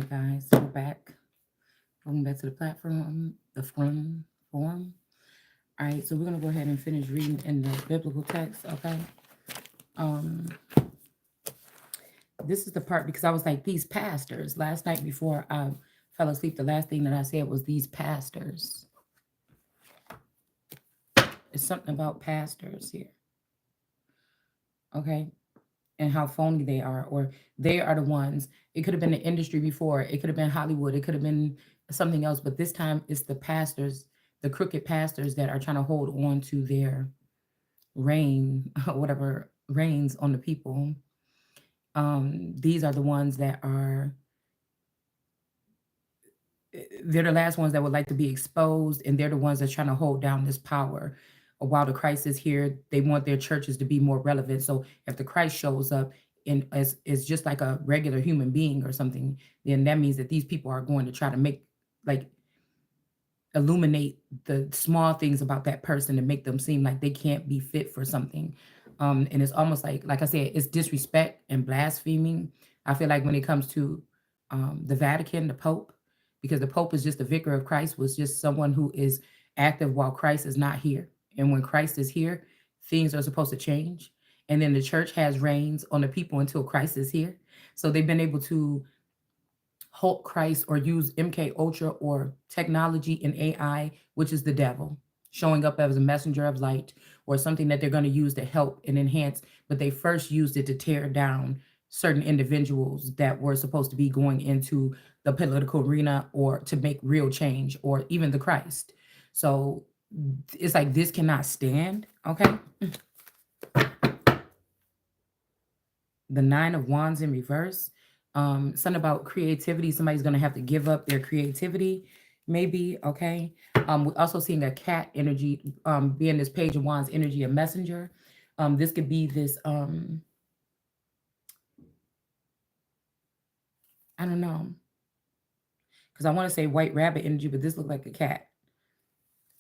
guys. We're back. Welcome back to the platform, the from forum. All right, so we're gonna go ahead and finish reading in the biblical text. Okay. Um, this is the part because I was like these pastors last night before I fell asleep. The last thing that I said was these pastors. It's something about pastors here. Okay. And how phony they are, or they are the ones. It could have been the industry before, it could have been Hollywood, it could have been something else, but this time it's the pastors, the crooked pastors that are trying to hold on to their reign, whatever reigns on the people. These are the ones that are, they're the last ones that would like to be exposed, and they're the ones that's trying to hold down this power. While the Christ is here, they want their churches to be more relevant. So if the Christ shows up and is just like a regular human being or something, then that means that these people are going to try to make, like, illuminate the small things about that person to make them seem like they can't be fit for something. And it's almost like I said, it's disrespect and blaspheming. I feel like when it comes to the Vatican, the Pope, because the Pope is just the vicar of Christ, was just someone who is active while Christ is not here. And when Christ is here, things are supposed to change. And then the church has reigns on the people until Christ is here. So they've been able to halt Christ or use MK Ultra or technology and AI, which is the devil, showing up as a messenger of light or something that they're going to use to help and enhance. But they first used it to tear down certain individuals that were supposed to be going into the political arena or to make real change, or even the Christ. So it's like this cannot stand. Okay. The Nine of Wands in reverse. Something about creativity. Somebody's gonna have to give up their creativity, maybe. Okay. We're also seeing a cat energy, being this Page of Wands energy, a messenger. This could be this, I don't know, because I want to say white rabbit energy, but this looks like a cat.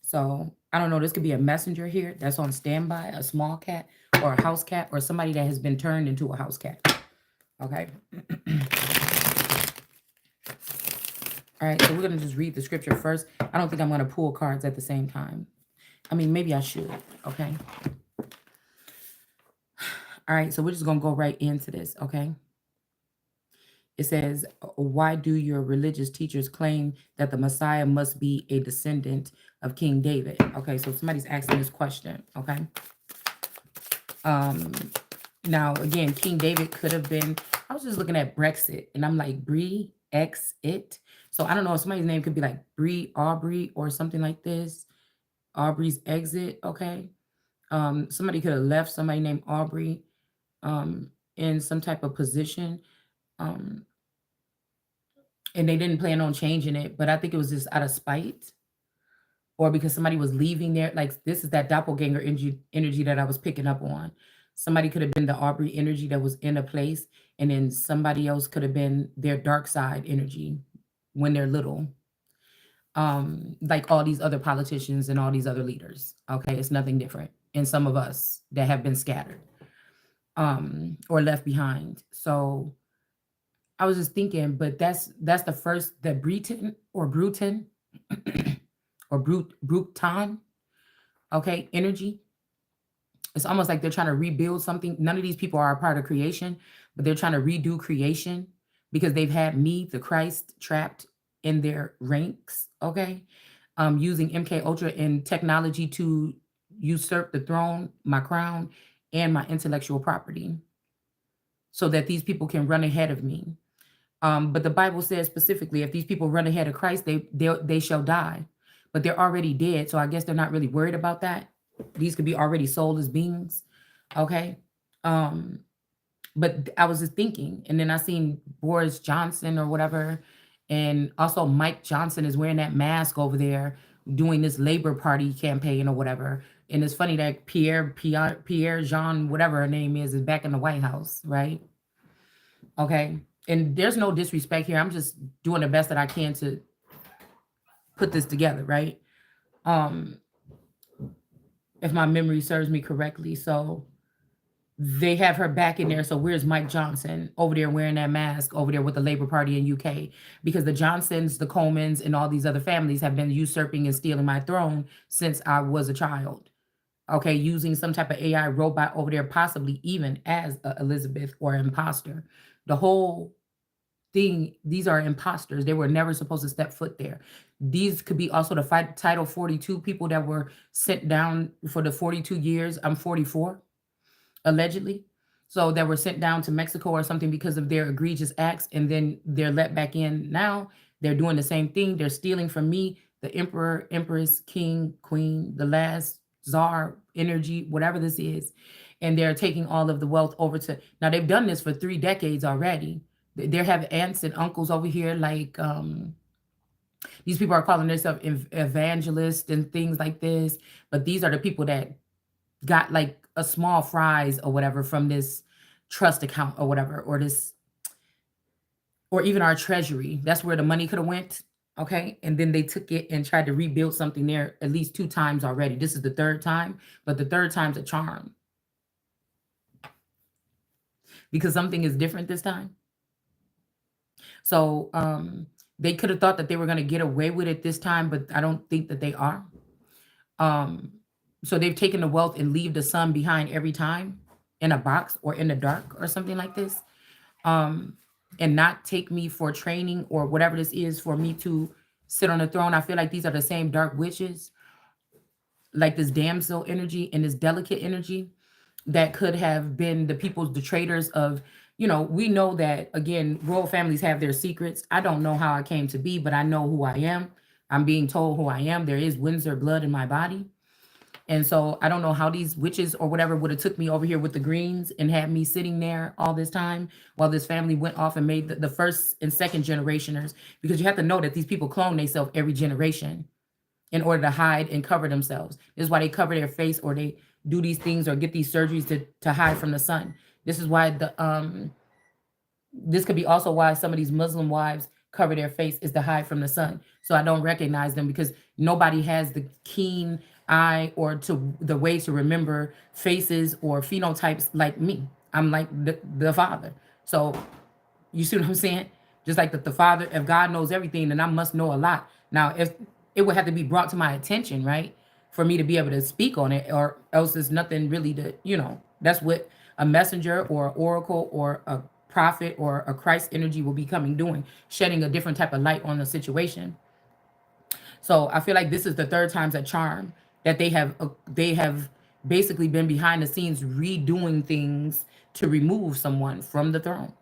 So I don't know. This could be a messenger here that's on standby, a small cat or a house cat, or somebody that has been turned into a house cat. Okay. All right, so we're going to just read the scripture first. I don't think I'm going to pull cards at the same time. I mean, maybe I should, okay? All right, so we're just going to go right into this, okay? It says, why do your religious teachers claim that the Messiah must be a descendant of King David? Okay, so somebody's asking this question, okay? Now, again, King David could have been, I was just looking at Brexit, and I'm like, Brexit. So I don't know if somebody's name could be like Bree Aubrey or something like this. Aubrey's exit, okay? Somebody could have left somebody named Aubrey in some type of position. And they didn't plan on changing it, but I think it was just out of spite, or because somebody was leaving there. Like, this is that doppelganger energy that I was picking up on. Somebody could have been the Aubrey energy that was in a place, and then somebody else could have been their dark side energy when they're little. Like all these other politicians and all these other leaders. Okay, it's nothing different. And some of us that have been scattered or left behind. So I was just thinking, but that's the first, the Breton or Bruton or Bruton, okay, energy. It's almost like they're trying to rebuild something. None of these people are a part of creation, but they're trying to redo creation because they've had me, the Christ, trapped in their ranks, okay? Using MK Ultra and technology to usurp the throne, my crown, and my intellectual property so that these people can run ahead of me. But the Bible says specifically, if these people run ahead of Christ, they shall die. But they're already dead, so I guess they're not really worried about that. These could be already soulless beings, okay? But I was just thinking, and then I seen Boris Johnson or whatever, and also Mike Johnson is wearing that mask over there doing this Labor Party campaign or whatever. And it's funny that Pierre Jean, whatever her name is back in the White House, right? Okay. And there's no disrespect here. I'm just doing the best that I can to put this together, right? If my memory serves me correctly. So They have her back in there. So where's Mike Johnson over there wearing that mask over there with the Labour Party in UK? Because the Johnsons, the Comans, and all these other families have been usurping and stealing my throne since I was a child. Okay, using some type of AI robot over there, possibly even as a Elizabeth or imposter. The whole thing, these are imposters. They were never supposed to step foot there. These could be also the Title 42 people that were sent down for the 42 years. I'm 44, allegedly. So that were sent down to Mexico or something because of their egregious acts, and then they're let back in now. They're doing the same thing. They're stealing from me, the emperor, empress, king, queen, the last czar energy, whatever this is. And they're taking all of the wealth over to, now they've done this for 3 decades already. They have aunts and uncles over here, like these people are calling themselves evangelists and things like this. But these are the people that got like a small fries or whatever from this trust account or whatever, or this, or even our treasury. That's where the money could have went. Okay. And then they took it and tried to rebuild something there at least 2 times already. This is the third time, but the third time's a charm because something is different this time. So they could have thought that they were going to get away with it this time, but I don't think that they are. So they've taken the wealth and leave the sun behind every time in a box or in the dark or something like this. And not take me for training or whatever this is for me to sit on the throne. I feel like these are the same dark witches, like this damsel energy and this delicate energy that could have been the people's, the traitors of, we know that, again, royal families have their secrets. I don't know how I came to be, but I know who I am. I'm being told who I am. There is Windsor blood in my body. And so I don't know how these witches or whatever would have took me over here with the greens and had me sitting there all this time while this family went off and made the first and second generationers, because you have to know that these people clone themselves every generation in order to hide and cover themselves. This is why they cover their face, or they do these things or get these surgeries to hide from the sun. This is why this could be also why some of these Muslim wives cover their face, is to hide from the sun. So I don't recognize them, because nobody has the keen eye or to the way to remember faces or phenotypes like me. I'm like the Father. So you see what I'm saying? Just like the Father, if God knows everything, then I must know a lot. Now, if it would have to be brought to my attention, right, for me to be able to speak on it, or else there's nothing really to, that's what a messenger or oracle or a prophet or a Christ energy will be coming doing, shedding a different type of light on the situation. So I feel like this is the third time's a charm that they have basically been behind the scenes redoing things to remove someone from the throne.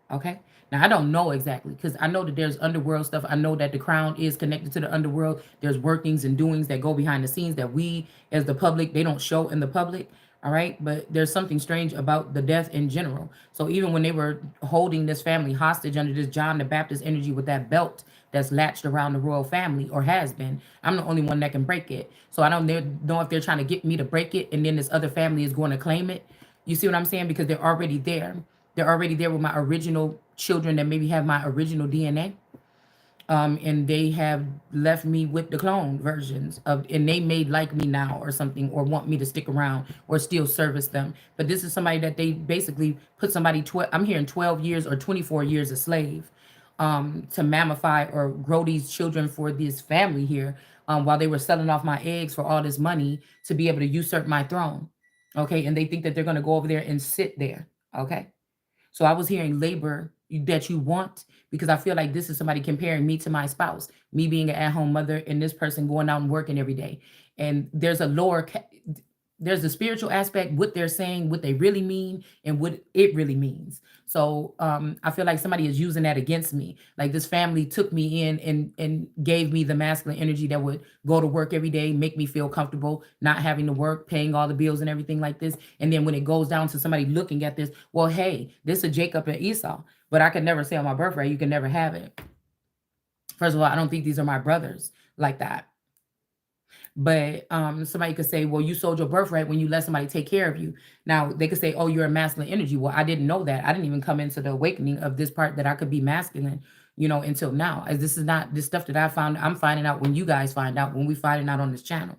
Okay. Now I don't know exactly, because I know that there's underworld stuff. I know that the crown is connected to the underworld. There's workings and doings that go behind the scenes that we as the public, they don't show in the public. All right. But there's something strange about the death in general. So even when they were holding this family hostage under this John the Baptist energy with that belt that's latched around the royal family, or has been, I'm the only one that can break it. So I don't know if they're trying to get me to break it, and then this other family is going to claim it. You see what I'm saying? Because they're already there. They're already there with my original children that maybe have my original DNA. And they have left me with the clone versions of, and they may like me now or something, or want me to stick around or still service them. But this is somebody that they basically put somebody, I'm hearing 12 years or 24 years a slave, to mammify or grow these children for this family here, while they were selling off my eggs for all this money to be able to usurp my throne. Okay. And they think that they're going to go over there and sit there. Okay. So I was hearing labor that you want, because I feel like this is somebody comparing me to my spouse, me being an at-home mother, and this person going out and working every day. And there's a there's the spiritual aspect, what they're saying, what they really mean, and what it really means. So I feel like somebody is using that against me. Like this family took me in and gave me the masculine energy that would go to work every day, make me feel comfortable, not having to work, paying all the bills and everything like this. And then when it goes down to somebody looking at this, well, hey, this is Jacob and Esau, but I could never say on my birthright, you can never have it. First of all, I don't think these are my brothers like that. But somebody could say, well, you sold your birthright when you let somebody take care of you. Now they could say, oh, you're a masculine energy. Well, I didn't know that. I didn't even come into the awakening of this part that I could be masculine, until now. As this is not this stuff that I'm finding out when you guys find out, when we finding out on this channel.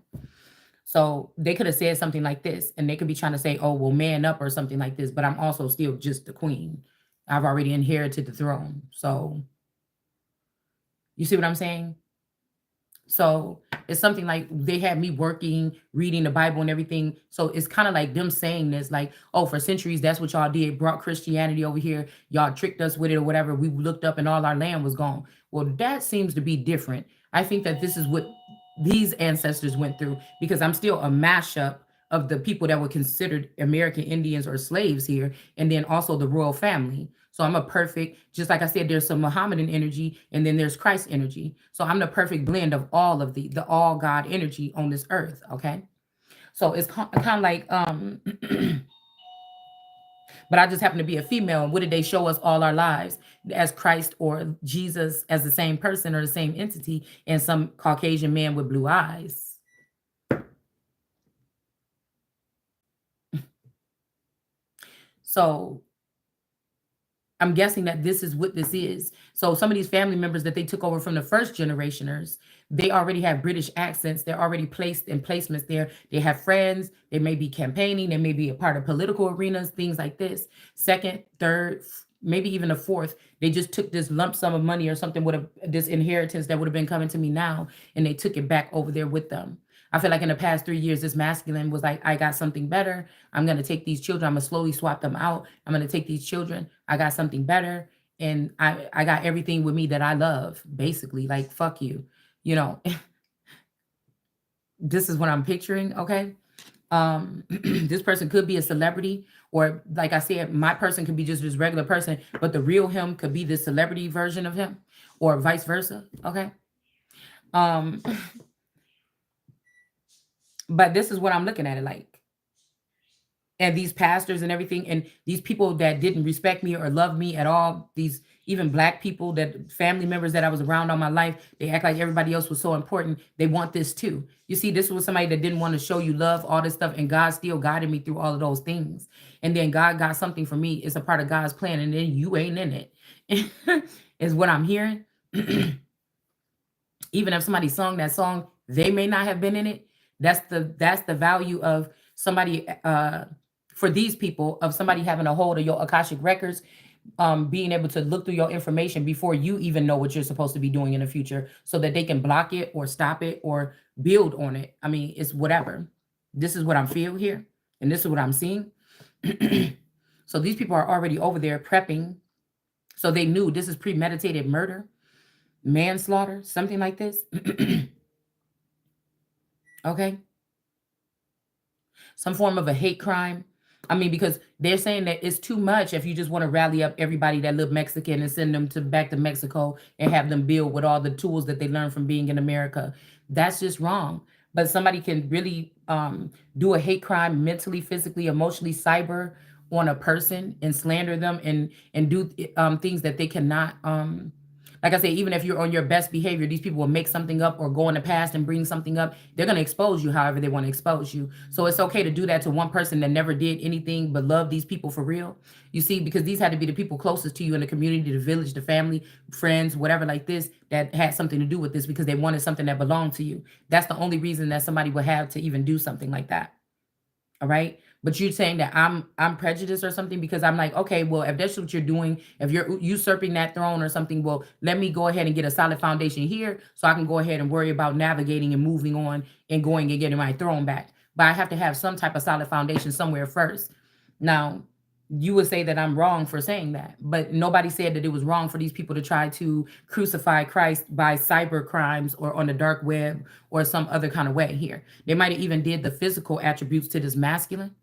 So they could have said something like this, and they could be trying to say, oh, well, man up or something like this, but I'm also still just the queen. I've already inherited the throne. So you see what I'm saying? So it's something like they had me working, reading the Bible and everything. So it's kind of like them saying this, like, oh, for centuries, that's what y'all did, brought Christianity over here. Y'all tricked us with it or whatever. We looked up and all our land was gone. Well, that seems to be different. I think that this is what these ancestors went through, because I'm still a mashup of the people that were considered American Indians or slaves here, and then also the royal family. So I'm a perfect, just like I said, there's some Muhammadan energy and then there's Christ energy. So I'm the perfect blend of all of the all God energy on this earth. Okay. So it's kind of like, but I just happen to be a female. And what did they show us all our lives as Christ or Jesus as the same person or the same entity, and some Caucasian man with blue eyes? So I'm guessing that this is what this is. So some of these family members that they took over from the first generationers, they already have British accents. They're already placed in placements there. They have friends. They may be campaigning. They may be a part of political arenas, things like this. Second, third, maybe even a fourth. They just took this lump sum of money or something, would have this inheritance that would have been coming to me now, and they took it back over there with them. I feel like in the past 3 years, this masculine was like, I got something better. I'm going to take these children. I'm going to slowly swap them out. I'm going to take these children. I got something better. And I got everything with me that I love, basically. Like, fuck you. You know, this is what I'm picturing. Okay. This person could be a celebrity, or like I said, my person could be just this regular person, but the real him could be the celebrity version of him, or vice versa. Okay. Um, but this is what I'm looking at it like. And these pastors and everything, and these people that didn't respect me or love me at all, these even black people, that family members that I was around all my life, they act like everybody else was so important. They want this too. You see, this was somebody that didn't want to show you love, all this stuff, and God still guided me through all of those things. And then God got something for me. It's a part of God's plan, and then you ain't in it. Is what I'm hearing. Even if somebody sung that song, they may not have been in it. That's the value of somebody, for these people, of somebody having a hold of your Akashic records, being able to look through your information before you even know what you're supposed to be doing in the future, so that they can block it or stop it or build on it. I mean, it's whatever. This is what I'm feeling here, and this is what I'm seeing. So these people are already over there prepping. So they knew this is premeditated murder, manslaughter, something like this. Okay. Some form of a hate crime. I mean, because they're saying that it's too much if you just want to rally up everybody that live Mexican and send them to back to Mexico and have them build with all the tools that they learned from being in America. That's just wrong. But somebody can really do a hate crime mentally, physically, emotionally, cyber on a person, and slander them, and do things that they cannot. Like I say, even if you're on your best behavior, these people will make something up or go in the past and bring something up. They're going to expose you however they want to expose you. So it's okay to do that to one person that never did anything but love these people for real. You see, because these had to be the people closest to you in the community, the village, the family, friends, whatever like this, that had something to do with this, because they wanted something that belonged to you. That's the only reason that somebody would have to even do something like that. All right. But you're saying that I'm prejudiced or something, because I'm like, okay, well, if that's what you're doing, if you're usurping that throne or something, well, let me go ahead and get a solid foundation here, so I can go ahead and worry about navigating and moving on and going and getting my throne back. But I have to have some type of solid foundation somewhere first. Now, you would say that I'm wrong for saying that, but nobody said that it was wrong for these people to try to crucify Christ by cyber crimes or on the dark web or some other kind of way here. They might have even did the physical attributes to this masculine.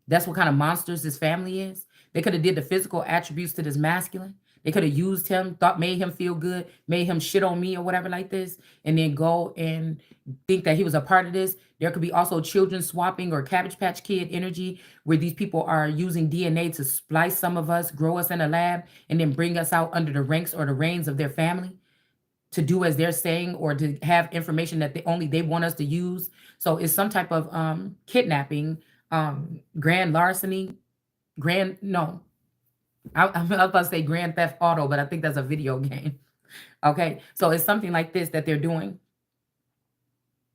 That's what kind of monsters this family is. They could have did the physical attributes to this masculine. They could have used him, made him feel good, made him shit on me or whatever like this, and then go and think that he was a part of this. There could be also children swapping or Cabbage Patch Kid energy, where these people are using DNA to splice some of us, grow us in a lab, and then bring us out under the ranks or the reigns of their family to do as they're saying, or to have information that they want us to use. So it's some type of kidnapping, grand larceny, grand no. I'm about to say Grand Theft Auto, but I think that's a video game. Okay. So it's something like this that they're doing.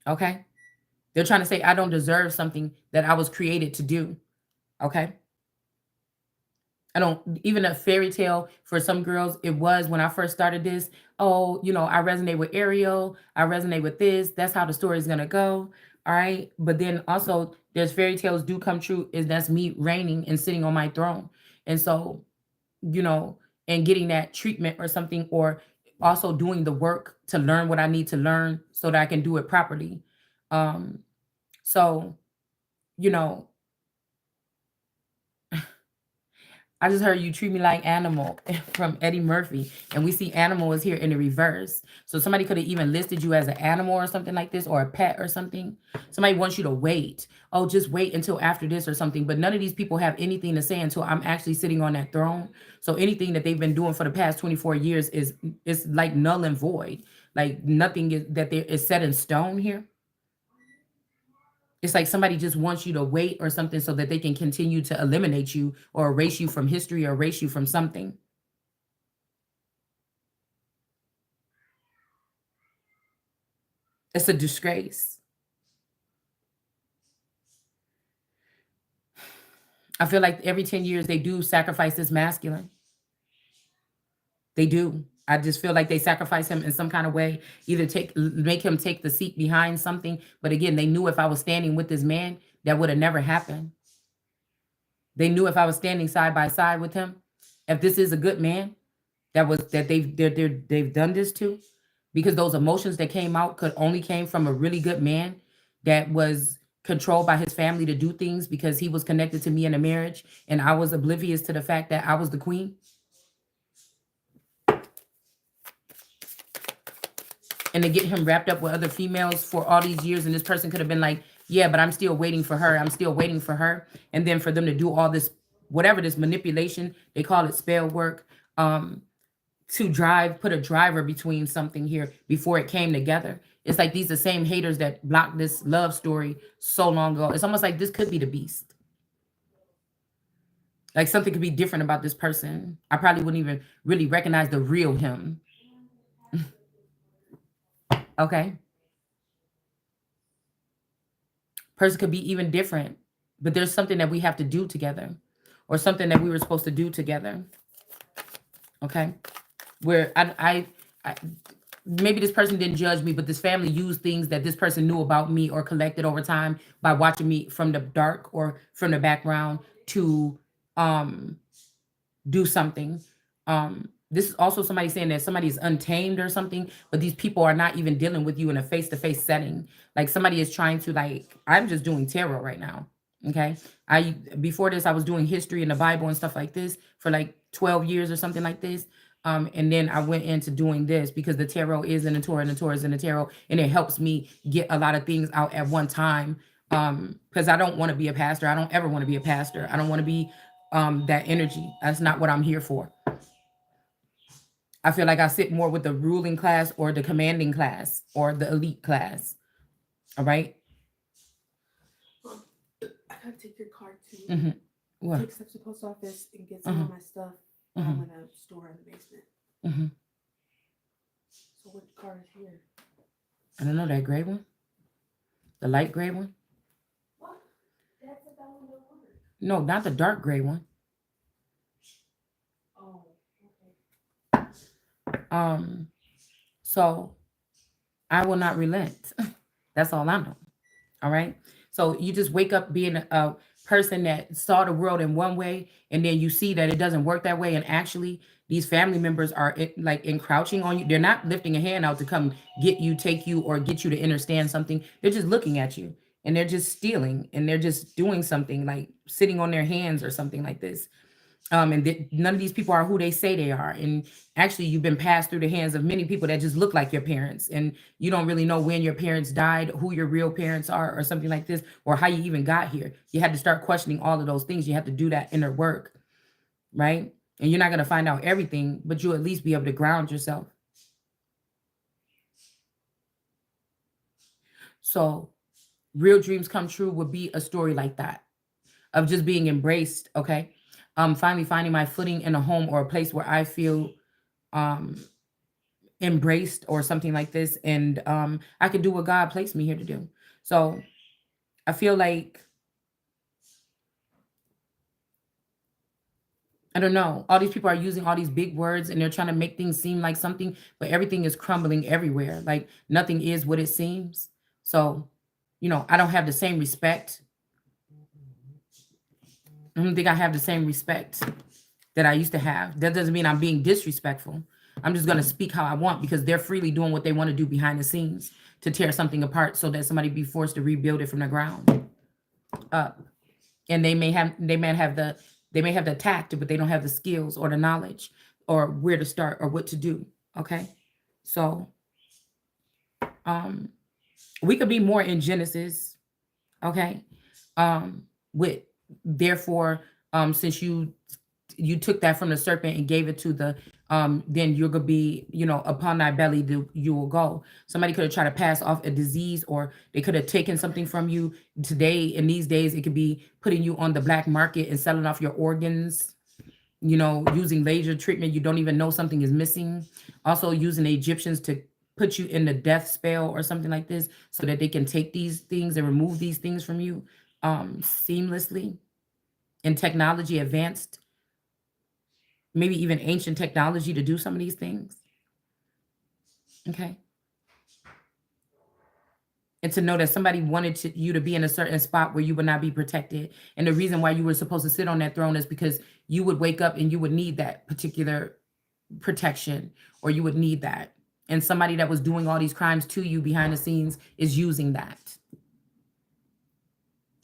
Okay. They're trying to say I don't deserve something that I was created to do. Okay. I don't, even a fairy tale for some girls, it was when I first started this. Oh, I resonate with Ariel. I resonate with this. That's how the story is gonna go. All right. But then also there's fairy tales do come true, is that's me reigning and sitting on my throne. And so, you know, and getting that treatment or something, or also doing the work to learn what I need to learn so that I can do it properly. Um, so, you know, I just heard you treat me like animal from Eddie Murphy. And we see animal is here in the reverse. So somebody could have even listed you as an animal or something like this, or a pet or something. Somebody wants you to wait. Oh, just wait until after this or something. But none of these people have anything to say until I'm actually sitting on that throne. So anything that they've been doing for the past 24 years is like null and void. Like nothing is that there is set in stone here. It's like somebody just wants you to wait or something so that they can continue to eliminate you or erase you from history or erase you from something. It's a disgrace. I feel like every 10 years they do sacrifice this masculine. They do. I just feel like they sacrifice him in some kind of way, either make him take the seat behind something. But again, they knew if I was standing with this man, that would have never happened. They knew if I was standing side by side with him, if this is a good man, that they've done this to, because those emotions that came out could only came from a really good man that was controlled by his family to do things because he was connected to me in a marriage and I was oblivious to the fact that I was the queen. And to get him wrapped up with other females for all these years, and this person could have been like, yeah, but I'm still waiting for her, I'm still waiting for her. And then for them to do all this, whatever this manipulation, they call it spell work, to put a driver between something here before it came together. It's like these the same haters that blocked this love story so long ago. It's almost like this could be the beast. Like something could be different about this person. I probably wouldn't even really recognize the real him. Okay. Person could be even different, but there's something that we have to do together, or something that we were supposed to do together. Okay. Where I maybe this person didn't judge me, but this family used things that this person knew about me or collected over time by watching me from the dark or from the background to um do something. This is also somebody saying that somebody is untamed or something, but these people are not even dealing with you in a face-to-face setting. Like somebody is trying to, like, I'm just doing tarot right now. Okay. Before this, I was doing history in the Bible and stuff like this for like 12 years or something like this. And then I went into doing this because the tarot is in the Torah and the Torah is in the tarot, and it helps me get a lot of things out at one time. Because I don't want to be a pastor. I don't ever want to be a pastor. I don't want to be that energy. That's not what I'm here for. I feel like I sit more with the ruling class or the commanding class or the elite class. All right. I gotta take your card to What? take steps to the post office and get some of my stuff that I'm gonna store in the basement. So which card is here? I don't know, that gray one? The light gray one? What? That's the one that work. No, not the dark gray one. Oh, okay. So I will not relent. That's all I know. All right. So you just wake up being a person that saw the world in one way, and then you see that it doesn't work that way. And actually, these family members are like encroaching on you. They're not lifting a hand out to come get you, take you, or get you to understand something. They're just looking at you, and they're just stealing, and they're just doing something like sitting on their hands or something like this. And none of these people are who they say they are. And actually, you've been passed through the hands of many people that just look like your parents, and you don't really know when your parents died, who your real parents are, or something like this, or how you even got here. You had to start questioning all of those things. You have to do that inner work, right? And you're not going to find out everything, but you'll at least be able to ground yourself. So, real dreams come true would be a story like that, of just being embraced. Okay. Finally finding my footing in a home or a place where I feel um embraced or something like this, and I can do what God placed me here to do. So I feel like, I don't know, all these people are using all these big words and they're trying to make things seem like something, but everything is crumbling everywhere. Like nothing is what it seems. So, I don't have the same respect. I don't think I have the same respect that I used to have. That doesn't mean I'm being disrespectful. I'm just going to speak how I want because they're freely doing what they want to do behind the scenes to tear something apart so that somebody be forced to rebuild it from the ground up. And they may have the tact, but they don't have the skills or the knowledge or where to start or what to do. Okay. So we could be more in Genesis. Okay. With therefore, since you took that from the serpent and gave it to the then you're gonna be, upon thy belly you will go. Somebody could have tried to pass off a disease, or they could have taken something from you. Today, in these days, it could be putting you on the black market and selling off your organs, using laser treatment. You don't even know something is missing. Also using the Egyptians to put you in the death spell or something like this so that they can take these things and remove these things from you seamlessly. And technology advanced, maybe even ancient technology to do some of these things. Okay. And to know that somebody wanted you to be in a certain spot where you would not be protected. And the reason why you were supposed to sit on that throne is because you would wake up and you would need that particular protection, or you would need that. And somebody that was doing all these crimes to you behind the scenes is using that.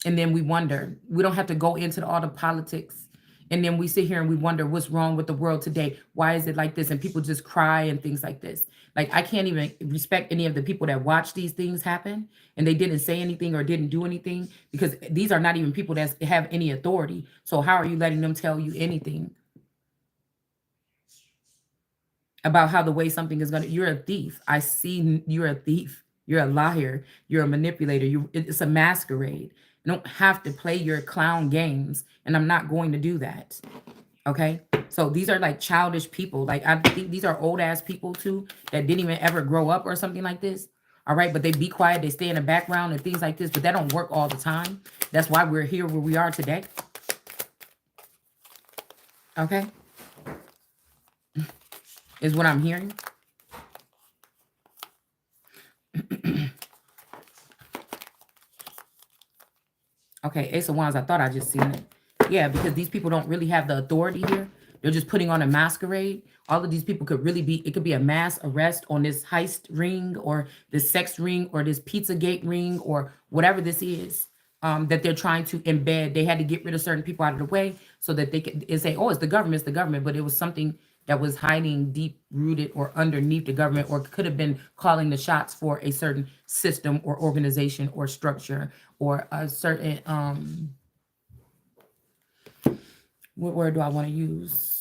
And then we wonder, we don't have to go into all the politics. And then we sit here and we wonder what's wrong with the world today. Why is it like this? And people just cry and things like this. Like, I can't even respect any of the people that watch these things happen and they didn't say anything or didn't do anything, because these are not even people that have any authority. So how are you letting them tell you anything about how the way something is you're a thief. I see you're a thief. You're a liar. You're a manipulator. It's a masquerade. You don't have to play your clown games, and I'm not going to do that. Okay? So these are like childish people. Like, I think these are old ass people too that didn't even ever grow up or something like this. All right, but they be quiet, they stay in the background and things like this, but that don't work all the time. That's why we're here where we are today. Okay? Is what I'm hearing. Okay, Ace of Wands, I thought I just seen it. Yeah, because these people don't really have the authority here. They're just putting on a masquerade. All of these people could really be, it could be a mass arrest on this heist ring or this sex ring or this Pizzagate ring or whatever this is that they're trying to embed. They had to get rid of certain people out of the way so that they could say, oh, it's the government, but it was something that was hiding deep rooted or underneath the government, or could have been calling the shots for a certain system or organization or structure or a certain what word do I want to use?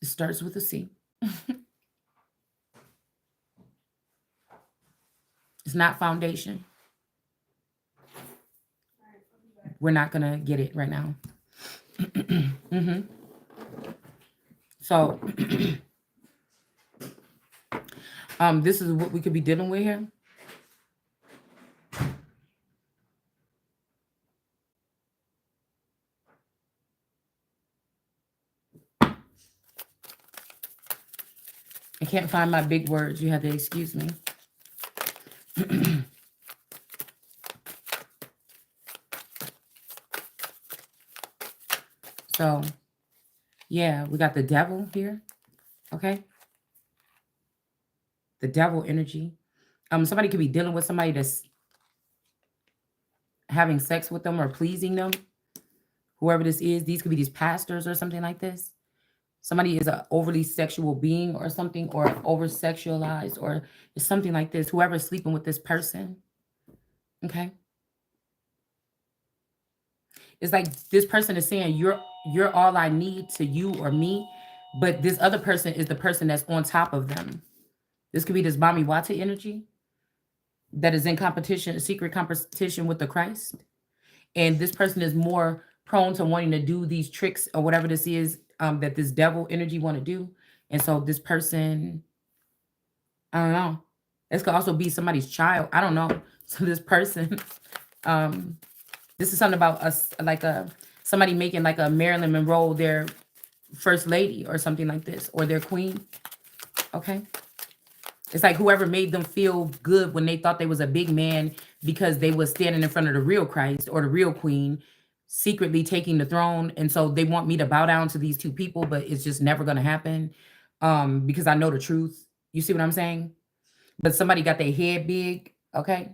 It starts with a C. It's not foundation. We're not gonna get it right now. So this is what we could be dealing with here. I can't find my big words. You have to excuse me. So, yeah, we got the devil here. Okay. The devil energy. Somebody could be dealing with somebody that's having sex with them or pleasing them. Whoever this is, these could be these pastors or something like this. Somebody is an overly sexual being or something, or over sexualized, or something like this. Whoever's sleeping with this person. Okay. It's like this person is saying you're all I need to you or me, but this other person is the person that's on top of them. This could be this Bami Wata energy that is in competition, secret competition with the Christ. And this person is more prone to wanting to do these tricks or whatever this is that this devil energy want to do. And so this person, I don't know. This could also be somebody's child. I don't know. So this person, this is something about us, like somebody making like a Marilyn Monroe their first lady or something like this, or their queen. Okay. It's like whoever made them feel good when they thought they was a big man because they was standing in front of the real Christ or the real queen, secretly taking the throne. And so they want me to bow down to these two people, but it's just never going to happen, because I know the truth. You see what I'm saying? But somebody got their head big. Okay.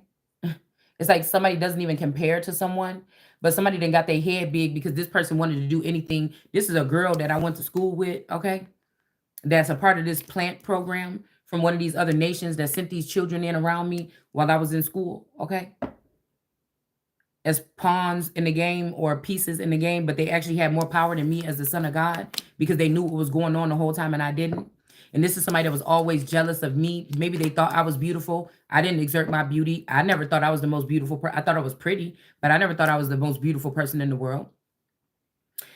It's like somebody doesn't even compare to someone, but somebody then got their head big because this person wanted to do anything. This is a girl that I went to school with. Okay. That's a part of this plant program from one of these other nations that sent these children in around me while I was in school, okay? As pawns in the game or pieces in the game, but they actually had more power than me as the son of God because they knew what was going on the whole time and I didn't. And this is somebody that was always jealous of me. Maybe they thought I was beautiful. I didn't exert my beauty. I never thought I was the most beautiful. I thought I was pretty, but I never thought I was the most beautiful person in the world.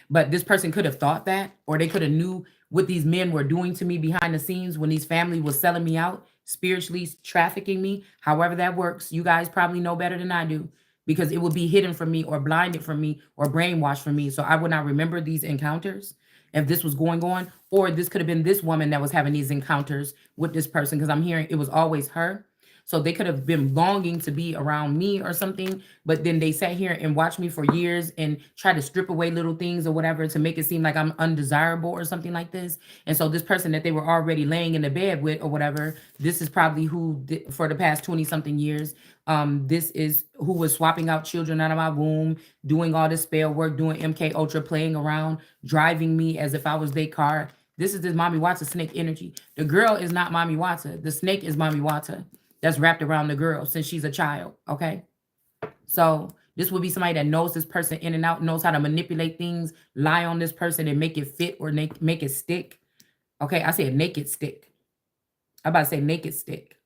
But this person could have thought that, or they could have knew what these men were doing to me behind the scenes when these family was selling me out, spiritually trafficking me. However that works, you guys probably know better than I do, because it would be hidden from me or blinded from me or brainwashed from me. So I would not remember these encounters if this was going on, or this could have been this woman that was having these encounters with this person, because I'm hearing it was always her. So they could have been longing to be around me or something, but then they sat here and watched me for years and tried to strip away little things or whatever to make it seem like I'm undesirable or something like this. And so this person that they were already laying in the bed with or whatever, this is probably who for the past 20 something years, this is who was swapping out children out of my womb, doing all this spell work, doing MK Ultra, playing around, driving me as if I was their car. This is this Mommy Wata snake energy. The girl is not Mommy Wata. The snake is Mommy Wata. That's wrapped around the girl since she's a child, okay? So this would be somebody that knows this person in and out, knows how to manipulate things, lie on this person and make it fit or make it stick. Okay, I said naked stick. I'm about to say naked stick.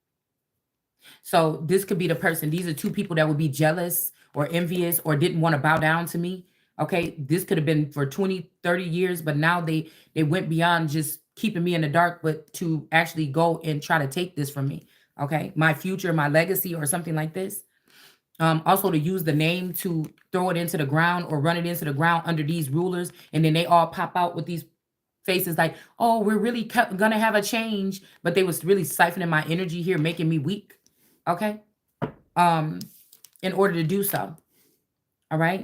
So this could be the person. These are two people that would be jealous or envious or didn't want to bow down to me. Okay, this could have been for 20, 30 years, but now they went beyond just keeping me in the dark, but to actually go and try to take this from me. Okay, my future, my legacy, or something like this. Also to use the name to throw it into the ground or run it into the ground under these rulers, and then they all pop out with these faces like, oh, we're really gonna have a change, but they was really siphoning my energy here, making me weak. Okay, in order to do so. All right.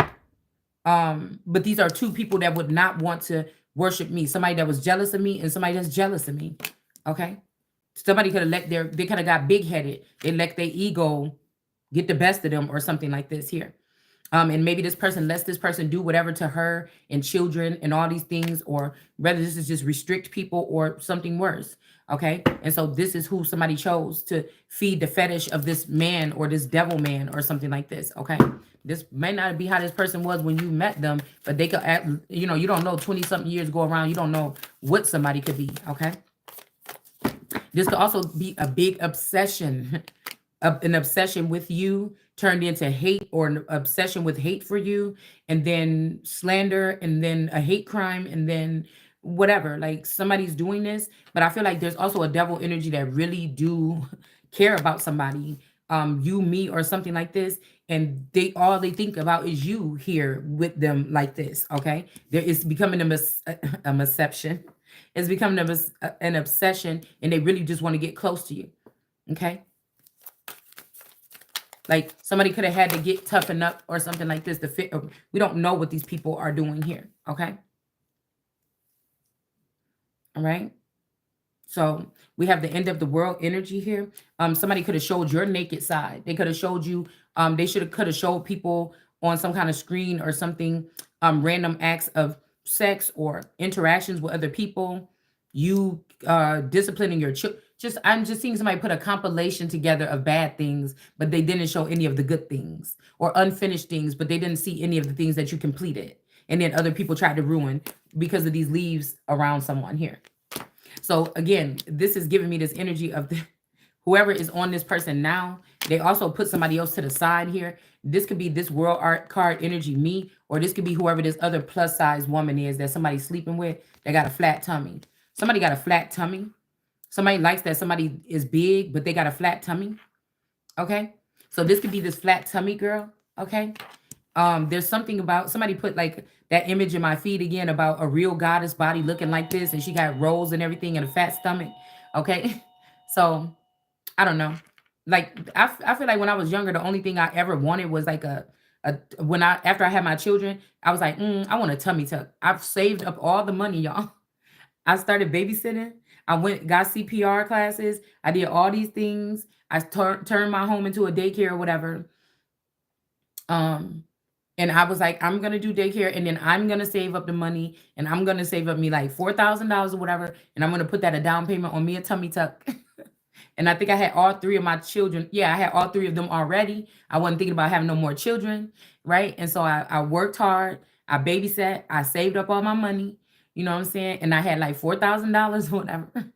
But these are two people that would not want to worship me. Somebody that was jealous of me and somebody that's jealous of me. Okay. Somebody could have they could have got big headed. They let their ego get the best of them or something like this here. And maybe this person lets this person do whatever to her and children and all these things, or whether this is just restrict people or something worse. Okay. And so this is who somebody chose to feed the fetish of this man or this devil man or something like this. Okay. This may not be how this person was when you met them, but they could act, you don't know, 20 something years go around. You don't know what somebody could be. Okay. This could also be a big obsession, an obsession with you turned into hate, or an obsession with hate for you, and then slander, and then a hate crime, and then whatever. Like somebody's doing this, but I feel like there's also a devil energy that really do care about somebody, you, me, or something like this, and all they think about is you here with them like this. Okay, there is becoming a misception. It's becoming an obsession, and they really just want to get close to you. Okay. Like somebody could have had to get toughened up or something like this to fit. We don't know what these people are doing here. Okay. All right. So we have the end of the world energy here. Somebody could have showed your naked side. They could have showed you, they could have showed people on some kind of screen or something, random acts of sex or interactions with other people. You disciplining your children. I'm just seeing somebody put a compilation together of bad things, but they didn't show any of the good things, or unfinished things, but they didn't see any of the things that you completed. And then other people tried to ruin because of these leaves around someone here. So again, this is giving me this energy of whoever is on this person now. They also put somebody else to the side here. This could be this world art card energy, me, or this could be whoever this other plus size woman is that somebody's sleeping with. They got a flat tummy. Somebody got a flat tummy. Somebody likes that somebody is big, but they got a flat tummy. Okay. So this could be this flat tummy girl, okay? There's something about, somebody put like that image in my feed again about a real goddess body looking like this, and she got rolls and everything and a fat stomach, okay? So I don't know. Like I feel like when I was younger, the only thing I ever wanted was like when I after I had my children, I was like, I want a tummy tuck. I've saved up all the money, y'all. I started babysitting. I got CPR classes. I did all these things. I turned my home into a daycare or whatever. And I was like, I'm gonna do daycare, and then I'm gonna save up the money, and I'm gonna save up me like $4,000 or whatever, and I'm gonna put that a down payment on me a tummy tuck. And I think I had all three of my children. Yeah, I had all three of them already. I wasn't thinking about having no more children, right? And so I worked hard. I babysat. I saved up all my money. You know what I'm saying? And I had like $4,000 or whatever.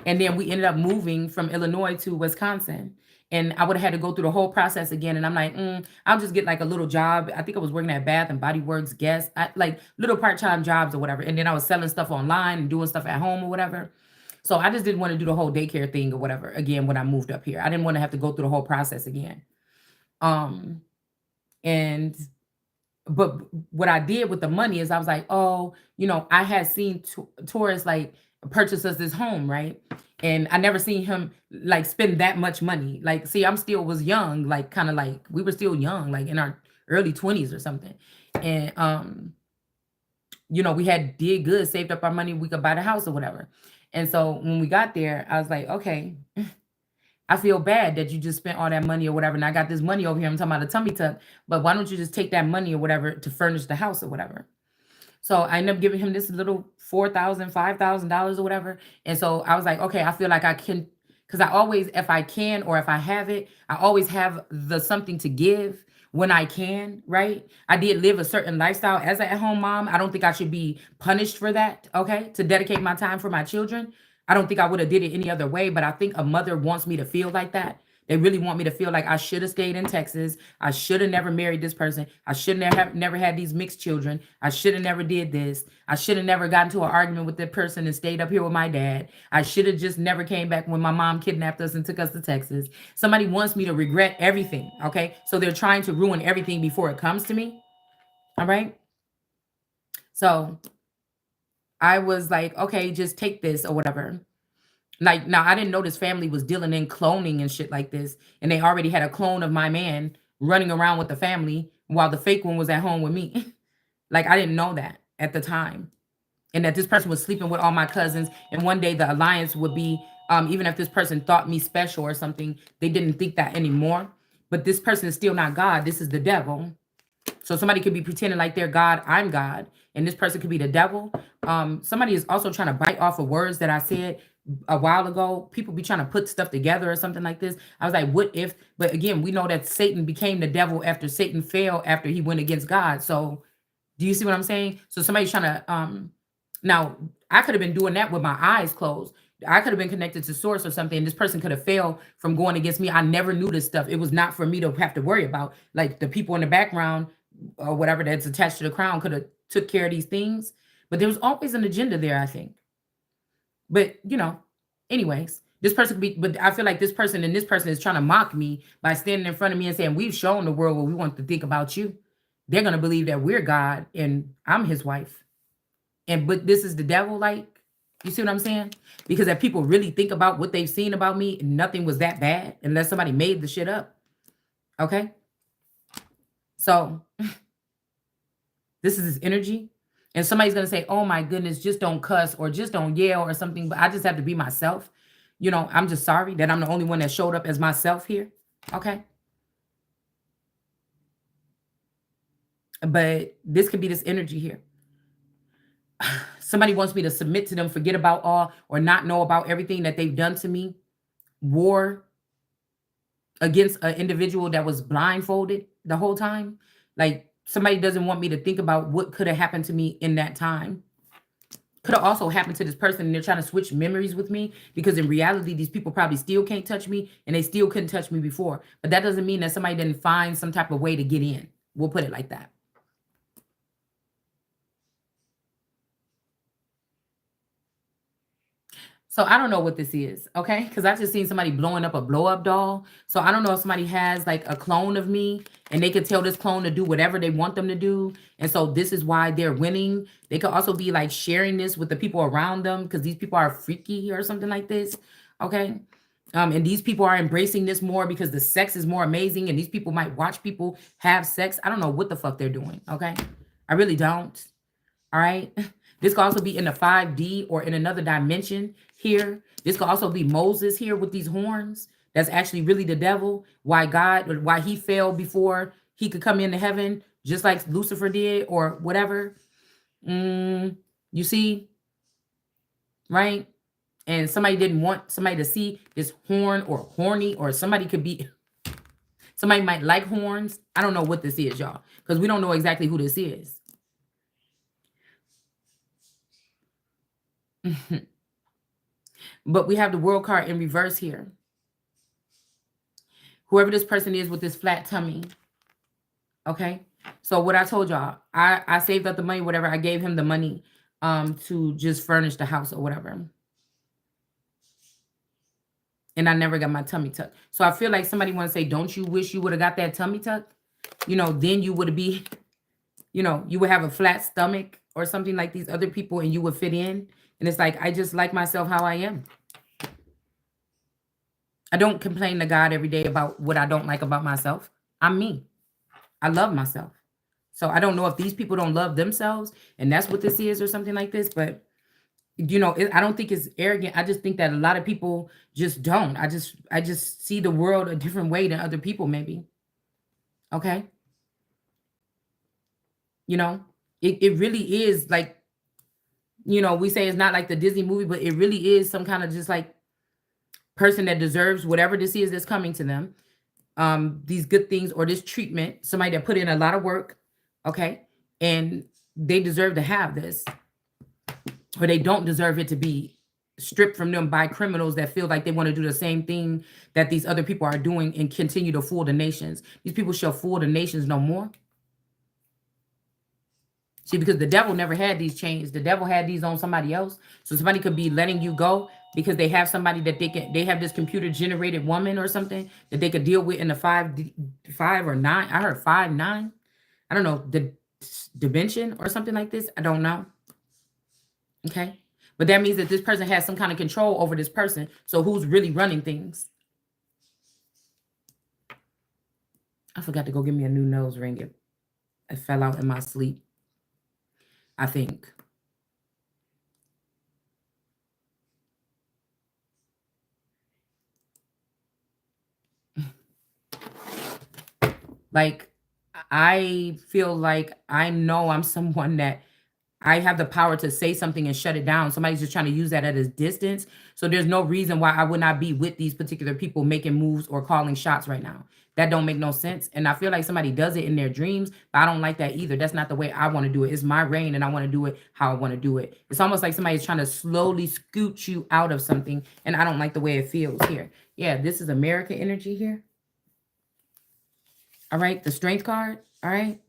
And then we ended up moving from Illinois to Wisconsin. And I would have had to go through the whole process again. And I'm like, I'll just get like a little job. I think I was working at Bath and Body Works, Guess, like little part-time jobs or whatever. And then I was selling stuff online and doing stuff at home or whatever. So I just didn't want to do the whole daycare thing or whatever again when I moved up here. I didn't want to have to go through the whole process again. But what I did with the money is I was like, oh, I had seen Taurus like purchase us this home, right? And I never seen him like spend that much money. Like, see, I'm still was young, like kind of like we were still young, like in our early 20s or something. And we did good, saved up our money, we could buy the house or whatever. And so when we got there, I was like, okay, I feel bad that you just spent all that money or whatever. And I got this money over here. I'm talking about a tummy tuck. But why don't you just take that money or whatever to furnish the house or whatever? So I ended up giving him this little $4,000, $5,000 or whatever. And so I was like, okay, I feel like I can, because I always, if I can or if I have it, I always have the something to give when I can, right? I did live a certain lifestyle as an at-home mom. I don't think I should be punished for that, okay? To dedicate my time for my children. I don't think I would have did it any other way, but I think a mother wants me to feel like that. They really want me to feel like I should have stayed in Texas. I should have never married this person. I should never had these mixed children. I should have never did this. I should have never gotten into an argument with that person and stayed up here with my dad. I should have just never came back when my mom kidnapped us and took us to Texas. Somebody wants me to regret everything, okay? So they're trying to ruin everything before it comes to me, all right? So I was like, okay, just take this or whatever. Like, now I didn't know this family was dealing in cloning and shit like this. And they already had a clone of my man running around with the family while the fake one was at home with me. Like, I didn't know that at the time. And that this person was sleeping with all my cousins. And one day the alliance would be, even if this person thought me special or something, they didn't think that anymore. But this person is still not God. This is the devil. So somebody could be pretending like they're God, I'm God, and this person could be the devil. Somebody is also trying to bite off of words that I said a while ago. People be trying to put stuff together or something like this. I was like, what if? But again, we know that Satan became the devil after Satan fell, after he went against God. So do you see what I'm saying? So somebody's trying to now I could have been doing that with my eyes closed. I could have been connected to source or something. This person could have failed from going against me. I never knew this stuff. It was not for me to have to worry about. Like the people in the background or whatever that's attached to the crown could have took care of these things. But there was always an agenda there, I think. But anyways, this person could be, but I feel like this person and this person is trying to mock me by standing in front of me and saying, we've shown the world what we want to think about you. They're going to believe that we're God and I'm his wife. But this is the devil, like, you see what I'm saying? Because if people really think about what they've seen about me, nothing was that bad unless somebody made the shit up. Okay? So this is his energy. And somebody's going to say, oh my goodness, just don't cuss or just don't yell or something. But I just have to be myself. I'm just sorry that I'm the only one that showed up as myself here. Okay? But this could be this energy here. Somebody wants me to submit to them, forget about all, or not know about everything that they've done to me. War against an individual that was blindfolded the whole time. Like, somebody doesn't want me to think about what could have happened to me in that time. Could have also happened to this person, and they're trying to switch memories with me, because in reality, these people probably still can't touch me, and they still couldn't touch me before. But that doesn't mean that somebody didn't find some type of way to get in. We'll put it like that. So So I don't know what this is, okay? Because I just seen somebody blowing up a blow up doll. So I don't know if somebody has like a clone of me and they could tell this clone to do whatever they want them to do. And so this is why they're winning. They could also be like sharing this with the people around them because these people are freaky or something like this, okay? And these people are embracing this more because the sex is more amazing and these people might watch people have sex. I don't know what the fuck they're doing, okay? I really don't. All right. This could also be in the 5D or in another dimension here. This could also be Moses here with these horns. That's actually really the devil. Why he fell before he could come into heaven, just like Lucifer did or whatever. You see, right? And somebody didn't want somebody to see this horn or horny, or somebody could be, somebody might like horns. I don't know what this is, y'all, because we don't know exactly who this is. But we have the world card in reverse here. Whoever this person is with this flat tummy. Okay. So what I told y'all, I saved up the money, whatever. I gave him the money to just furnish the house or whatever. And I never got my tummy tuck. So I feel like somebody want to say, don't you wish you would have got that tummy tuck? You know, then you would be, you know, you would have a flat stomach or something like these other people and you would fit in. And it's like, I just like myself how I am. I don't complain to God every day about what I don't like about myself. I'm me. I love myself. So I don't know if these people don't love themselves and that's what this is or something like this. But, you know, I don't think it's arrogant. I just think that a lot of people just don't. I just see the world a different way than other people maybe. Okay. You know, it really is like, you know, we say it's not like the Disney movie, but it really is some kind of just like person that deserves whatever this is that's coming to them. These good things or this treatment, somebody that put in a lot of work, okay, and they deserve to have this, or they don't deserve it to be stripped from them by criminals that feel like they want to do the same thing that these other people are doing and continue to fool the nations. These people shall fool the nations no more. See, because the devil never had these chains. The devil had these on somebody else. So somebody could be letting you go because they have somebody that they have this computer generated woman or something that they could deal with in the 5 or 9. I heard 5, 9. I don't know, the dimension or something like this. I don't know. Okay. But that means that this person has some kind of control over this person. So who's really running things? I forgot to go get me a new nose ring. It fell out in my sleep, I think. Like, I feel like I know I'm someone that I have the power to say something and shut it down. Somebody's just trying to use that at a distance. So there's no reason why I would not be with these particular people making moves or calling shots right now. That don't make no sense. And I feel like somebody does it in their dreams, but I don't like that either. That's not the way I want to do it. It's my reign and I want to do it how I want to do it. It's almost like somebody's trying to slowly scoot you out of something. And I don't like the way it feels here. Yeah, this is America energy here. All right, the strength card. All right.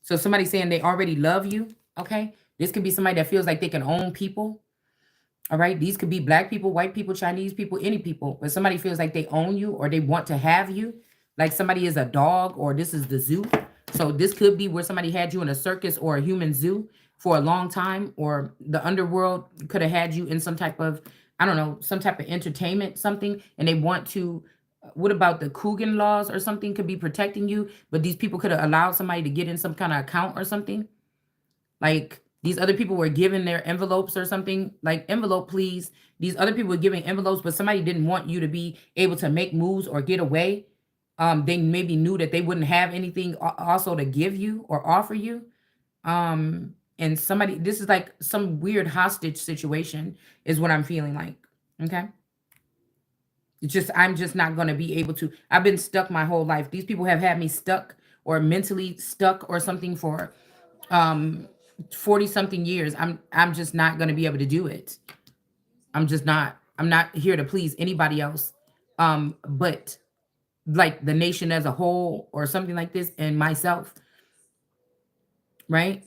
So somebody saying they already love you. Okay. This could be somebody that feels like they can own people. All right. These could be black people, white people, Chinese people, any people. But somebody feels like they own you or they want to have you. Like somebody is a dog or this is the zoo. So this could be where somebody had you in a circus or a human zoo for a long time. Or the underworld could have had you in some type of, I don't know, some type of entertainment, something. And they want to, what about the Coogan laws or something could be protecting you, but these people could have allowed somebody to get in some kind of account or something. Like these other people were given their envelopes or something, like envelope, please. These other people were giving envelopes, but somebody didn't want you to be able to make moves or get away. They maybe knew that they wouldn't have anything also to give you or offer you. And somebody, this is like some weird hostage situation is what I'm feeling like. Okay. It's just, I'm just not going to be able to. I've been stuck my whole life. These people have had me stuck or mentally stuck or something for 40 something years. I'm just not going to be able to do it. I'm just not. I'm not here to please anybody else. But like the nation as a whole or something like this and myself. Right?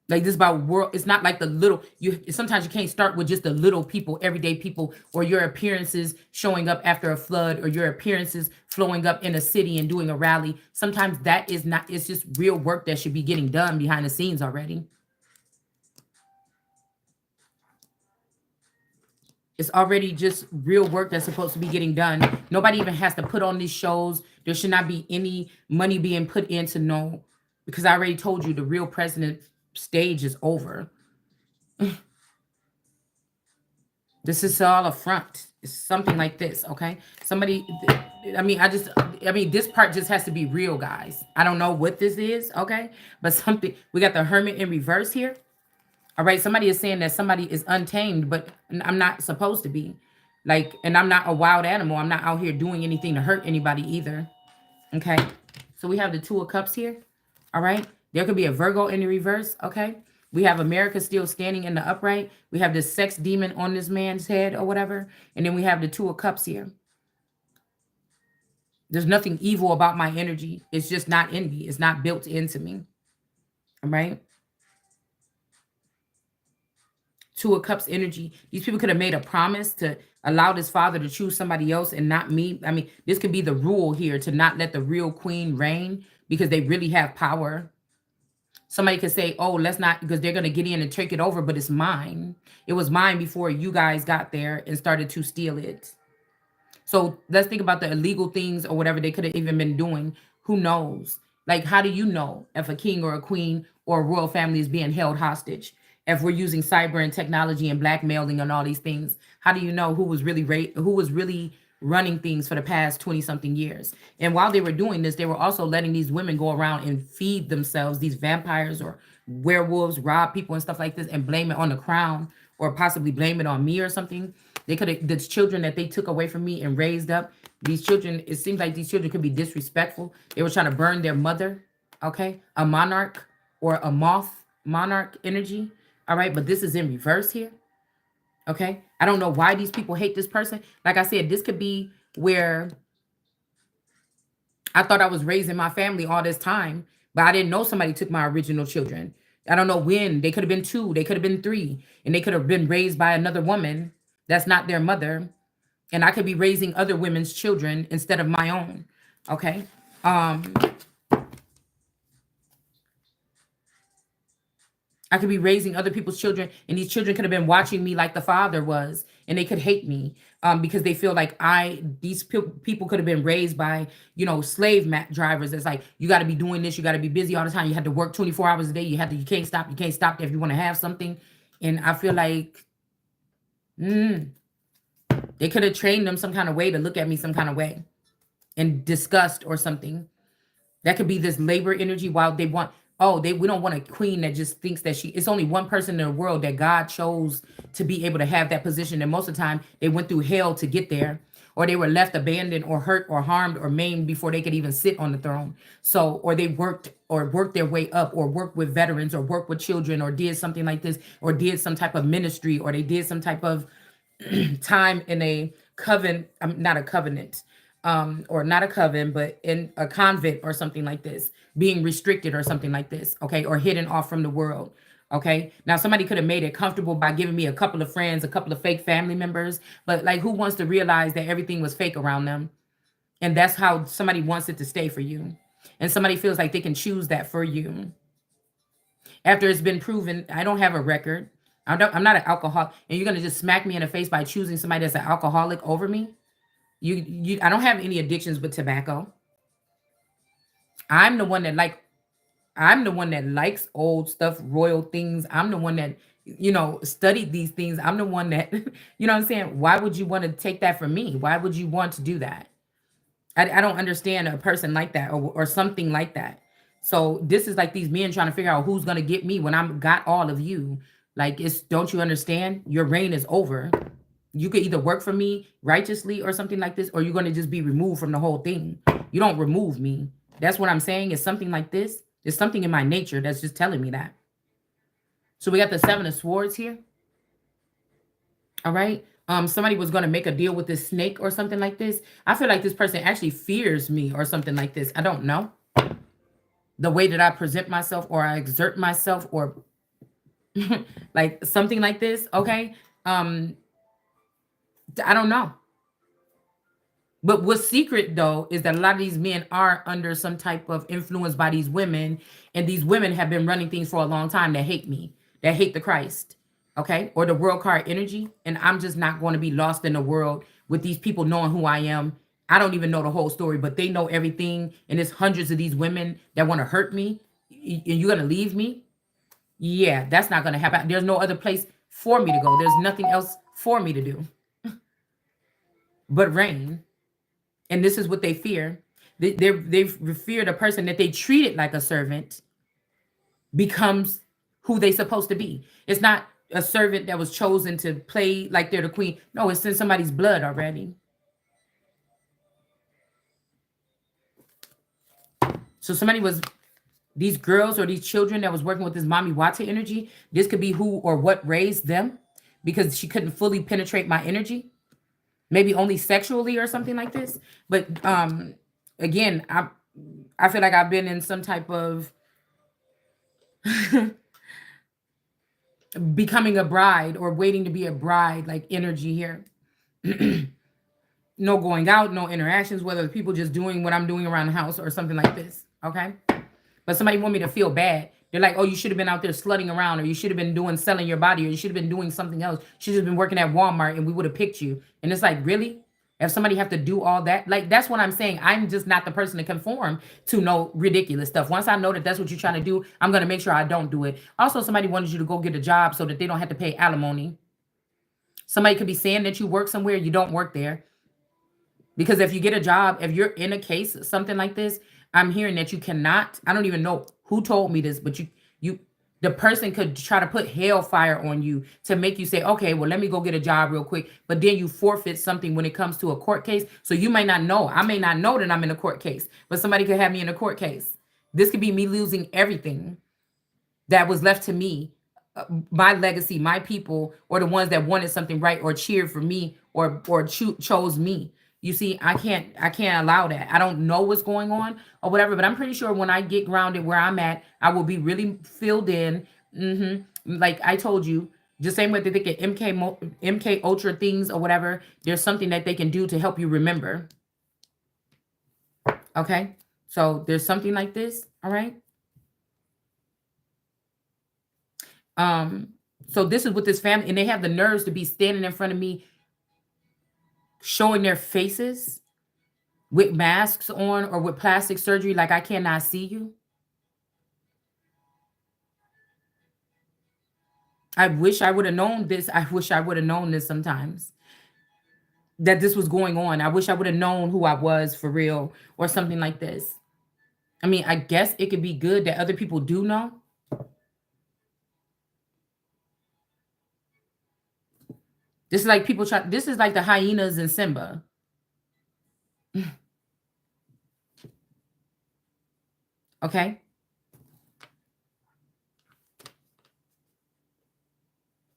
Like this is about world. It's not like the little you. Sometimes you can't start with just the little people, everyday people, or your appearances showing up after a flood, or your appearances flowing up in a city and doing a rally. Sometimes that is not. It's just real work that should be getting done behind the scenes already. It's already just real work that's supposed to be getting done. Nobody even has to put on these shows. There should not be any money being put into no, because I already told you the real president stage is over. This is all a front. It's something like this, okay? Somebody, I mean, I mean, this part just has to be real, guys. I don't know what this is, okay? But something, we got the hermit in reverse here. All right, somebody is saying that somebody is untamed, but I'm not supposed to be. Like, and I'm not a wild animal. I'm not out here doing anything to hurt anybody either. Okay. So we have the Two of Cups here. All right. There could be a Virgo in the reverse. Okay. We have America still standing in the upright. We have this sex demon on this man's head or whatever. And then we have the Two of Cups here. There's nothing evil about my energy. It's just not in me. It's not built into me. All right. Two of Cups energy. These people could have made a promise to allow this father to choose somebody else and not me. I mean, this could be the rule here, to not let the real queen reign because they really have power. Somebody could say, oh, let's not, because they're going to get in and take it over, but it's mine. It was mine before you guys got there and started to steal it. So let's think about the illegal things or whatever they could have even been doing. Who knows? Like, how do you know if a king or a queen or a royal family is being held hostage? If we're using cyber and technology and blackmailing and all these things, how do you know who was really running things for the past 20 something years? And while they were doing this, they were also letting these women go around and feed themselves, these vampires or werewolves, rob people and stuff like this, and blame it on the crown or possibly blame it on me or something. They could have, the children that they took away from me and raised up, these children, it seems like these children could be disrespectful. They were trying to burn their mother, okay? A monarch or a monarch energy, all right? But this is in reverse here, okay? I don't know why these people hate this person. Like I said, this could be where I thought I was raising my family all this time, but I didn't know somebody took my original children. I don't know when. They could have been 2, they could have been 3, and they could have been raised by another woman that's not their mother. And I could be raising other women's children instead of my own. Okay. I could be raising other people's children, and these children could have been watching me like the father was, and they could hate me because they feel like these people could have been raised by, slave drivers. It's like, you got to be doing this, you got to be busy all the time, you had to work 24 hours a day, you can't stop if you want to have something. And I feel like, they could have trained them some kind of way to look at me some kind of way and disgust or something. That could be this labor energy while they want, we don't want a queen that just thinks that it's only one person in the world that God chose to be able to have that position. And most of the time they went through hell to get there, or they were left abandoned or hurt or harmed or maimed before they could even sit on the throne. So, or they worked their way up, or worked with veterans, or worked with children, or did something like this, or did some type of ministry, or they did some type of time in a coven, not a covenant, or not a coven, but in a convent or something like this, being restricted or something like this, okay, or hidden off from the world, okay? Now, somebody could have made it comfortable by giving me a couple of friends, a couple of fake family members, but like, who wants to realize that everything was fake around them? And that's how somebody wants it to stay for you. And somebody feels like they can choose that for you. After it's been proven, I don't have a record. I'm not an alcoholic, and you're gonna just smack me in the face by choosing somebody that's an alcoholic over me. I don't have any addictions but tobacco. I'm the one that likes old stuff, royal things. I'm the one that, studied these things. I'm the one that, you know what I'm saying? Why would you want to take that from me? Why would you want to do that? I don't understand a person like that, or something like that. So this is like these men trying to figure out who's gonna get me when I'm got all of you. Like, don't you understand? Your reign is over. You could either work for me righteously or something like this, or you're gonna just be removed from the whole thing. You don't remove me. That's what I'm saying. It's something like this. There's something in my nature that's just telling me that. So we got the 7 of Swords here. All right. Somebody was going to make a deal with this snake or something like this. I feel like this person actually fears me or something like this. I don't know. The way that I present myself, or I exert myself, or like something like this. Okay. I don't know. But what's secret though is that a lot of these men are under some type of influence by these women, and these women have been running things for a long time that hate me, that hate the Christ, okay, or the world card energy, and I'm just not going to be lost in the world with these people knowing who I am. I don't even know the whole story, but they know everything, and it's hundreds of these women that want to hurt me, and you're gonna leave me? Yeah, that's not gonna happen. There's no other place for me to go. There's nothing else for me to do but reign. And this is what they fear. They fear the person that they treated like a servant becomes who they supposed to be. It's not a servant that was chosen to play like they're the queen. No, it's in somebody's blood already. So somebody was, these girls or these children that was working with this mommy Wata energy, this could be who or what raised them, because she couldn't fully penetrate my energy, maybe only sexually or something like this. But again, I feel like I've been in some type of becoming a bride or waiting to be a bride, like energy here. No going out, no interactions, whether people just doing what I'm doing around the house or something like this. Okay. But somebody want me to feel bad. They're like, oh, you should have been out there slutting around, or you should have been doing selling your body, or you should have been doing something else. You should have been working at Walmart and we would have picked you. And it's like, really? If somebody have to do all that, like, that's what I'm saying. I'm just not the person to conform to no ridiculous stuff. Once I know that that's what you're trying to do, I'm going to make sure I don't do it. Also, somebody wanted you to go get a job so that they don't have to pay alimony. Somebody could be saying that you work somewhere, you don't work there. Because if you get a job, if you're in a case, something like this, I'm hearing that you cannot, I don't even know who told me this, but the person could try to put hellfire on you to make you say, okay, well, let me go get a job real quick. But then you forfeit something when it comes to a court case. So you may not know. I may not know that I'm in a court case, but somebody could have me in a court case. This could be me losing everything that was left to me, my legacy, my people, or the ones that wanted something right or cheered for me or chose me. You see, I can't allow that. I don't know what's going on or whatever, but I'm pretty sure when I get grounded where I'm at, I will be really filled in. Like I told you, the same way that they get MK Ultra things or whatever, there's something that they can do to help you remember. Okay, so there's something like this. All right. So this is with this family, and they have the nerves to be standing in front of me, showing their faces with masks on or with plastic surgery, like I cannot see you. I wish I would have known this. I wish I would have known this sometimes, that this was going on. I wish I would have known who I was for real or something like this. I mean, I guess it could be good that other people do know. This is like people try. This is like the hyenas in Simba. Okay.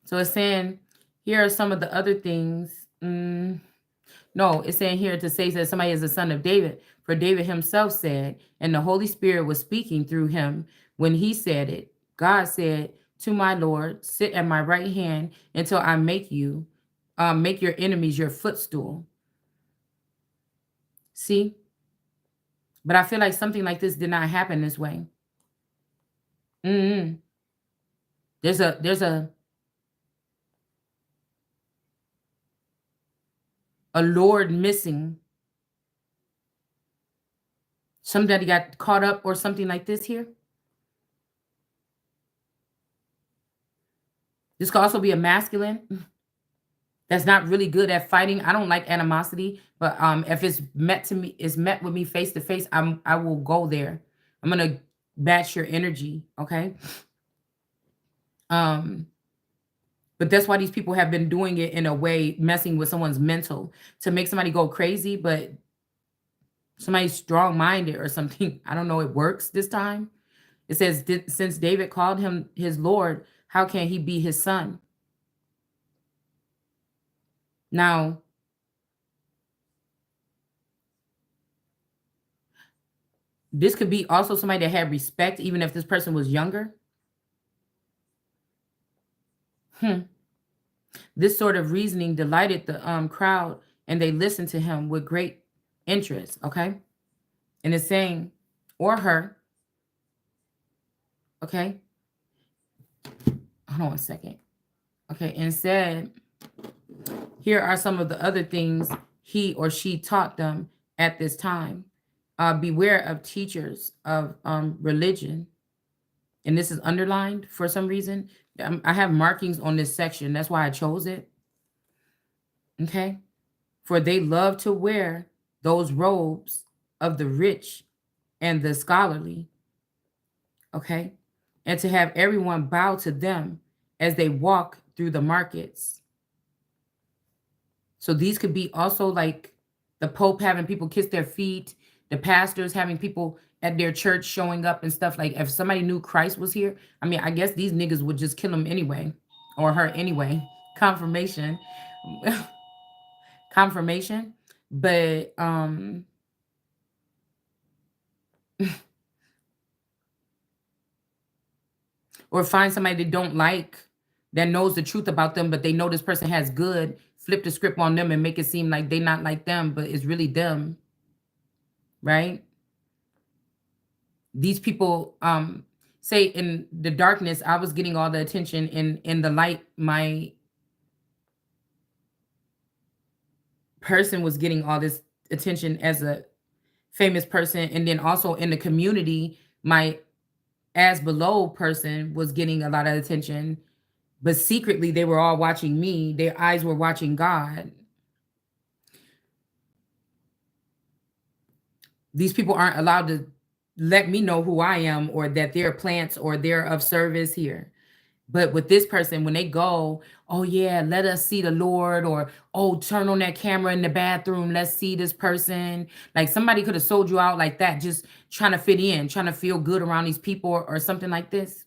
So it's saying here are some of the other things. No, it's saying here to say that somebody is a son of David. For David himself said, and the Holy Spirit was speaking through him when he said it. God said to my Lord, sit at my right hand until I make your enemies your footstool. See? But I feel like something like this did not happen this way. Mm-hmm. There's a Lord missing. Somebody got caught up or something like this here. This could also be a masculine that's not really good at fighting. I don't like animosity, but if it's met with me face to face, I will go there. I'm gonna match your energy, okay? But that's why these people have been doing it in a way, messing with someone's mental to make somebody go crazy, but somebody's strong-minded or something. I don't know, it works this time. It says, since David called him his Lord, how can he be his son? Now, this could be also somebody that had respect, even if this person was younger. This sort of reasoning delighted the crowd, and they listened to him with great interest. Okay. And it's saying, or her. Okay. Hold on a second. Okay. And said, here are some of the other things he or she taught them at this time. Beware of teachers of religion. And this is underlined for some reason. I have markings on this section. That's why I chose it. Okay. For they love to wear those robes of the rich and the scholarly. Okay. And to have everyone bow to them as they walk through the markets. So these could be also like the Pope having people kiss their feet, the pastors having people at their church showing up and stuff. Like if somebody knew Christ was here, I mean, I guess these niggas would just kill him anyway, or her anyway. Confirmation. Confirmation. But or find somebody they don't like that knows the truth about them, but they know this person has good, flip the script on them and make it seem like they not like them, but it's really them. Right? These people say in the darkness, I was getting all the attention. In the light, my person was getting all this attention as a famous person. And then also in the community, my as below person was getting a lot of attention. But secretly, they were all watching me. Their eyes were watching God. These people aren't allowed to let me know who I am or that they're plants or they're of service here. But with this person, when they go, oh yeah, let us see the Lord, or oh, turn on that camera in the bathroom, let's see this person. Like somebody could have sold you out like that, just trying to fit in, trying to feel good around these people or something like this.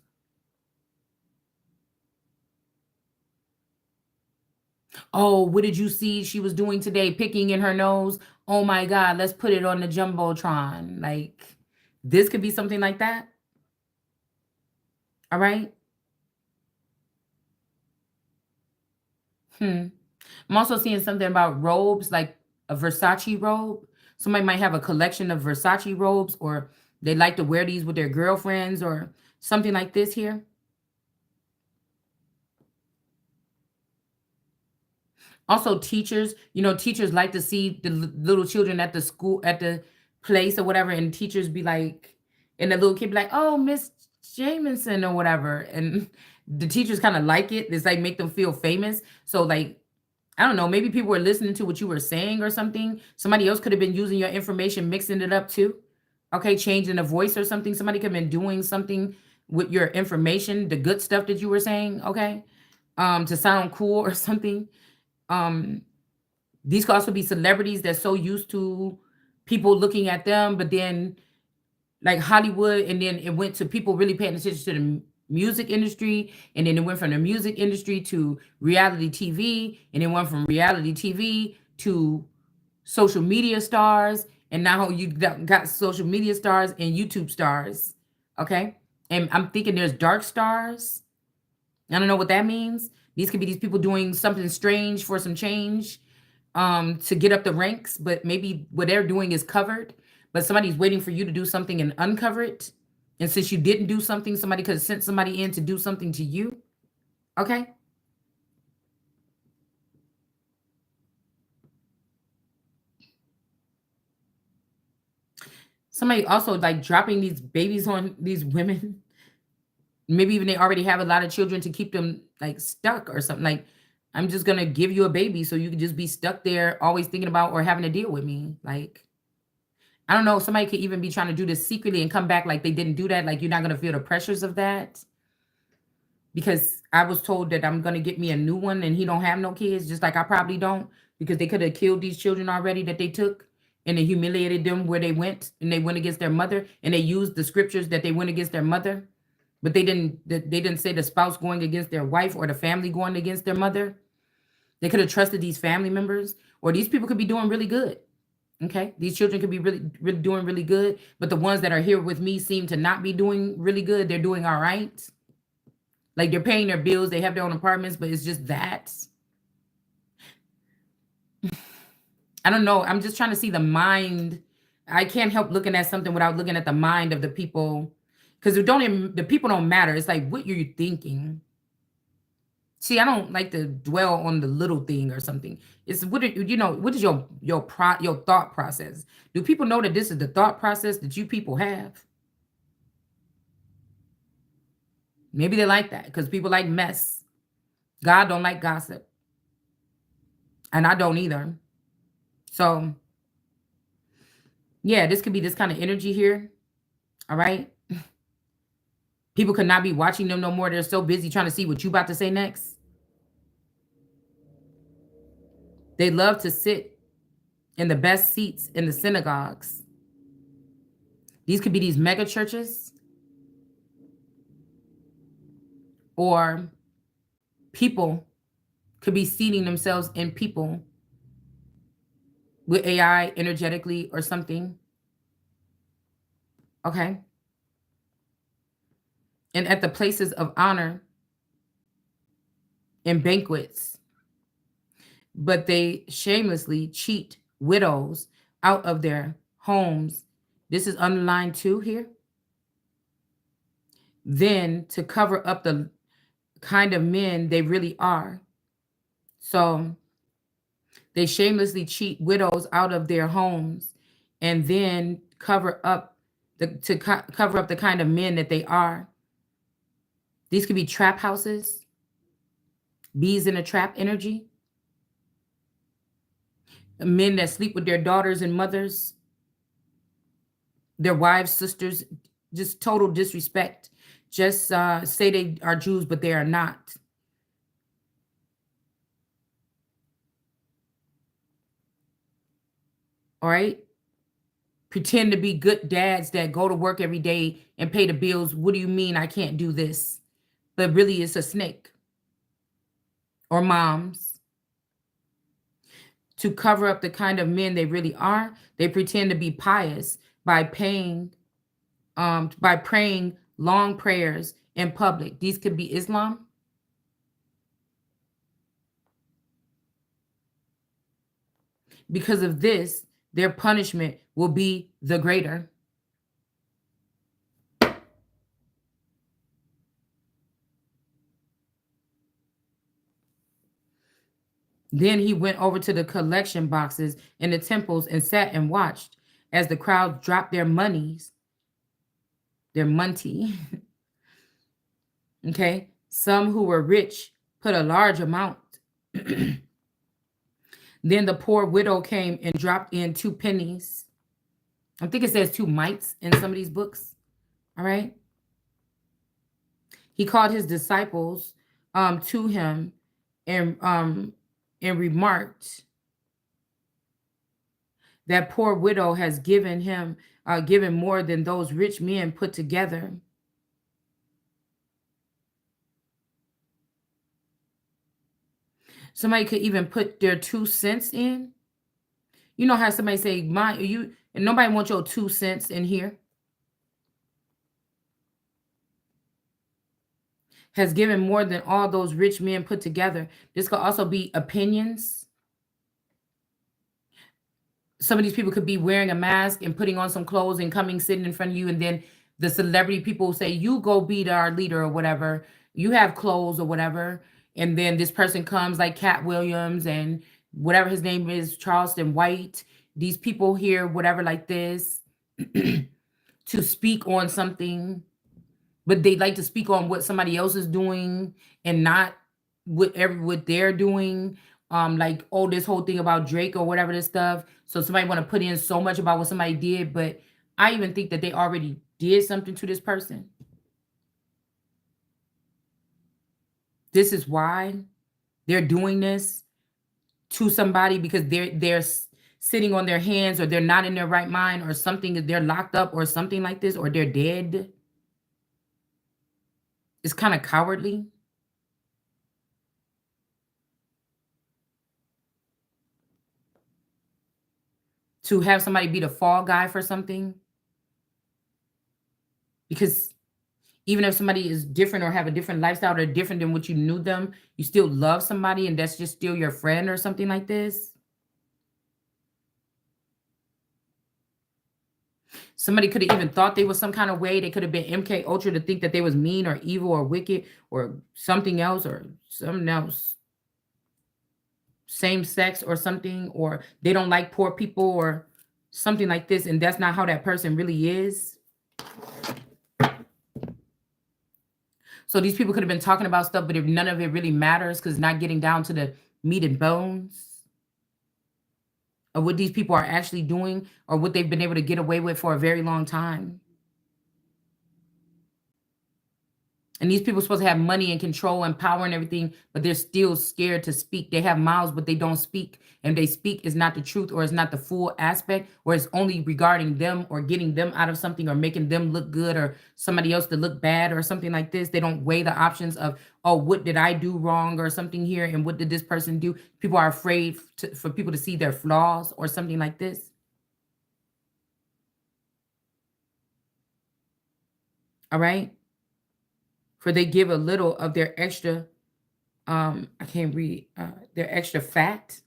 Oh, what did you see she was doing today? Picking in her nose. Oh my God, let's put it on the Jumbotron. Like this could be something like that. All right. I'm also seeing something about robes, like a Versace robe. Somebody might have a collection of Versace robes, or they like to wear these with their girlfriends or something like this here. Also, teachers, teachers like to see the little children at the school, at the place or whatever, and teachers be like, and the little kid be like, oh, Miss Jamison or whatever. And the teachers kind of like it. It's like make them feel famous. So like, I don't know, maybe people were listening to what you were saying or something. Somebody else could have been using your information, mixing it up too. Okay, changing the voice or something. Somebody could have been doing something with your information, the good stuff that you were saying, okay, to sound cool or something. These could also be celebrities that's so used to people looking at them, but then like Hollywood, and then it went to people really paying attention to the music industry, and then it went from the music industry to reality TV, and it went from reality TV to social media stars, and now you got social media stars and YouTube stars, okay? And I'm thinking there's dark stars. I don't know what that means. These could be these people doing something strange for some change, to get up the ranks, but maybe what they're doing is covered, but somebody's waiting for you to do something and uncover it. And since you didn't do something, somebody could have sent somebody in to do something to you. Okay. Somebody also like dropping these babies on these women. Maybe even they already have a lot of children to keep them like stuck or something. Like, I'm just gonna give you a baby so you can just be stuck there, always thinking about or having to deal with me. Like, I don't know. Somebody could even be trying to do this secretly and come back like they didn't do that. Like, you're not gonna feel the pressures of that. Because I was told that I'm gonna get me a new one and he don't have no kids, just like I probably don't, because they could have killed these children already that they took, and they humiliated them where they went, and they went against their mother, and they used the scriptures that they went against their mother. But they didn't say the spouse going against their wife or the family going against their mother. They could have trusted these family members, or these people could be doing really good. Okay, these children could be really doing really good, but the ones that are here with me seem to not be doing really good. They're doing all right. Like they're paying their bills, they have their own apartments, but it's just that. I don't know. I'm just trying to see the mind. I can't help looking at something without looking at the mind of the people, because the people don't matter. It's like, what are you thinking? See, I don't like to dwell on the little thing or something. It's what what is your thought process? Do people know that this is the thought process that you people have? Maybe they like that because people like mess. God don't like gossip. And I don't either. So, yeah, this could be this kind of energy here. All right. People could not be watching them no more. They're so busy trying to see what you about to say next. They love to sit in the best seats in the synagogues. These could be these mega churches, or people could be seating themselves in people with AI energetically or something. Okay. And at the places of honor and banquets, but they shamelessly cheat widows out of their homes. This is underlined too here. Then to cover up the kind of men they really are. So they shamelessly cheat widows out of their homes and then cover up cover up the kind of men that they are. These could be trap houses, bees in a trap energy, men that sleep with their daughters and mothers, their wives, sisters, just total disrespect. Just say they are Jews, but they are not. All right. Pretend to be good dads that go to work every day and pay the bills. What do you mean I can't do this? But really, it's a snake. Or moms. To cover up the kind of men they really are, they pretend to be pious by praying long prayers in public. These could be Islam. Because of this, their punishment will be the greater. Then he went over to the collection boxes in the temples and sat and watched as the crowd dropped their monies, their money. Okay. Some who were rich put a large amount. Then the poor widow came and dropped in 2 pennies. I think it says 2 mites in some of these books. All right. He called his disciples to him and remarked, that poor widow has given more than those rich men put together. Somebody could even put their 2 cents in. You know how somebody say, and nobody wants your 2 cents in here. Has given more than all those rich men put together. This could also be opinions. Some of these people could be wearing a mask and putting on some clothes and coming, sitting in front of you. And then the celebrity people say, you go be our leader or whatever. You have clothes or whatever. And then this person comes like Cat Williams and whatever his name is, Charleston White. These people here, whatever like this, to speak on something. But they like to speak on what somebody else is doing and not what they're doing. Like, oh, this whole thing about Drake or whatever this stuff. So somebody want to put in so much about what somebody did, but I even think that they already did something to this person. This is why they're doing this to somebody, because they're sitting on their hands, or they're not in their right mind, or something, that they're locked up or something like this, or they're dead. It's kind of cowardly. To have somebody be the fall guy for something. Because Even if somebody is different or have a different lifestyle or different than what you knew them, you still love somebody and that's just still your friend or something like this. Somebody could have even thought they was some kind of way. They could have been MK Ultra to think that they was mean or evil or wicked or something else or something else. Same sex or something, or they don't like poor people or something like this. And that's not how that person really is. So these people could have been talking about stuff, but if none of it really matters because it's not getting down to the meat and bones of what these people are actually doing or what they've been able to get away with for a very long time. And these people are supposed to have money and control and power and everything, but they're still scared to speak. They have mouths, but they don't speak. And they speak is not the truth or it's not the full aspect, or it's only regarding them or getting them out of something or making them look good or somebody else to look bad or something like this. They don't weigh the options of, oh, what did I do wrong or something here? And what did this person do? People are afraid for people to see their flaws or something like this. All right. For they give a little of their extra, I can't read, their extra fat,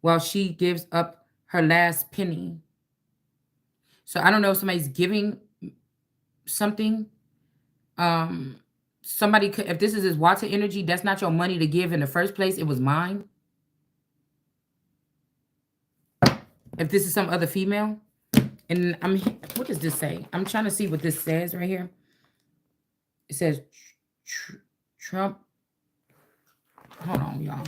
while she gives up her last penny. So I don't know if somebody's giving something. Somebody could, if this is his water energy, that's not your money to give in the first place. It was mine. If this is some other female. And what does this say? I'm trying to see what this says right here. It says Trump. Hold on, y'all.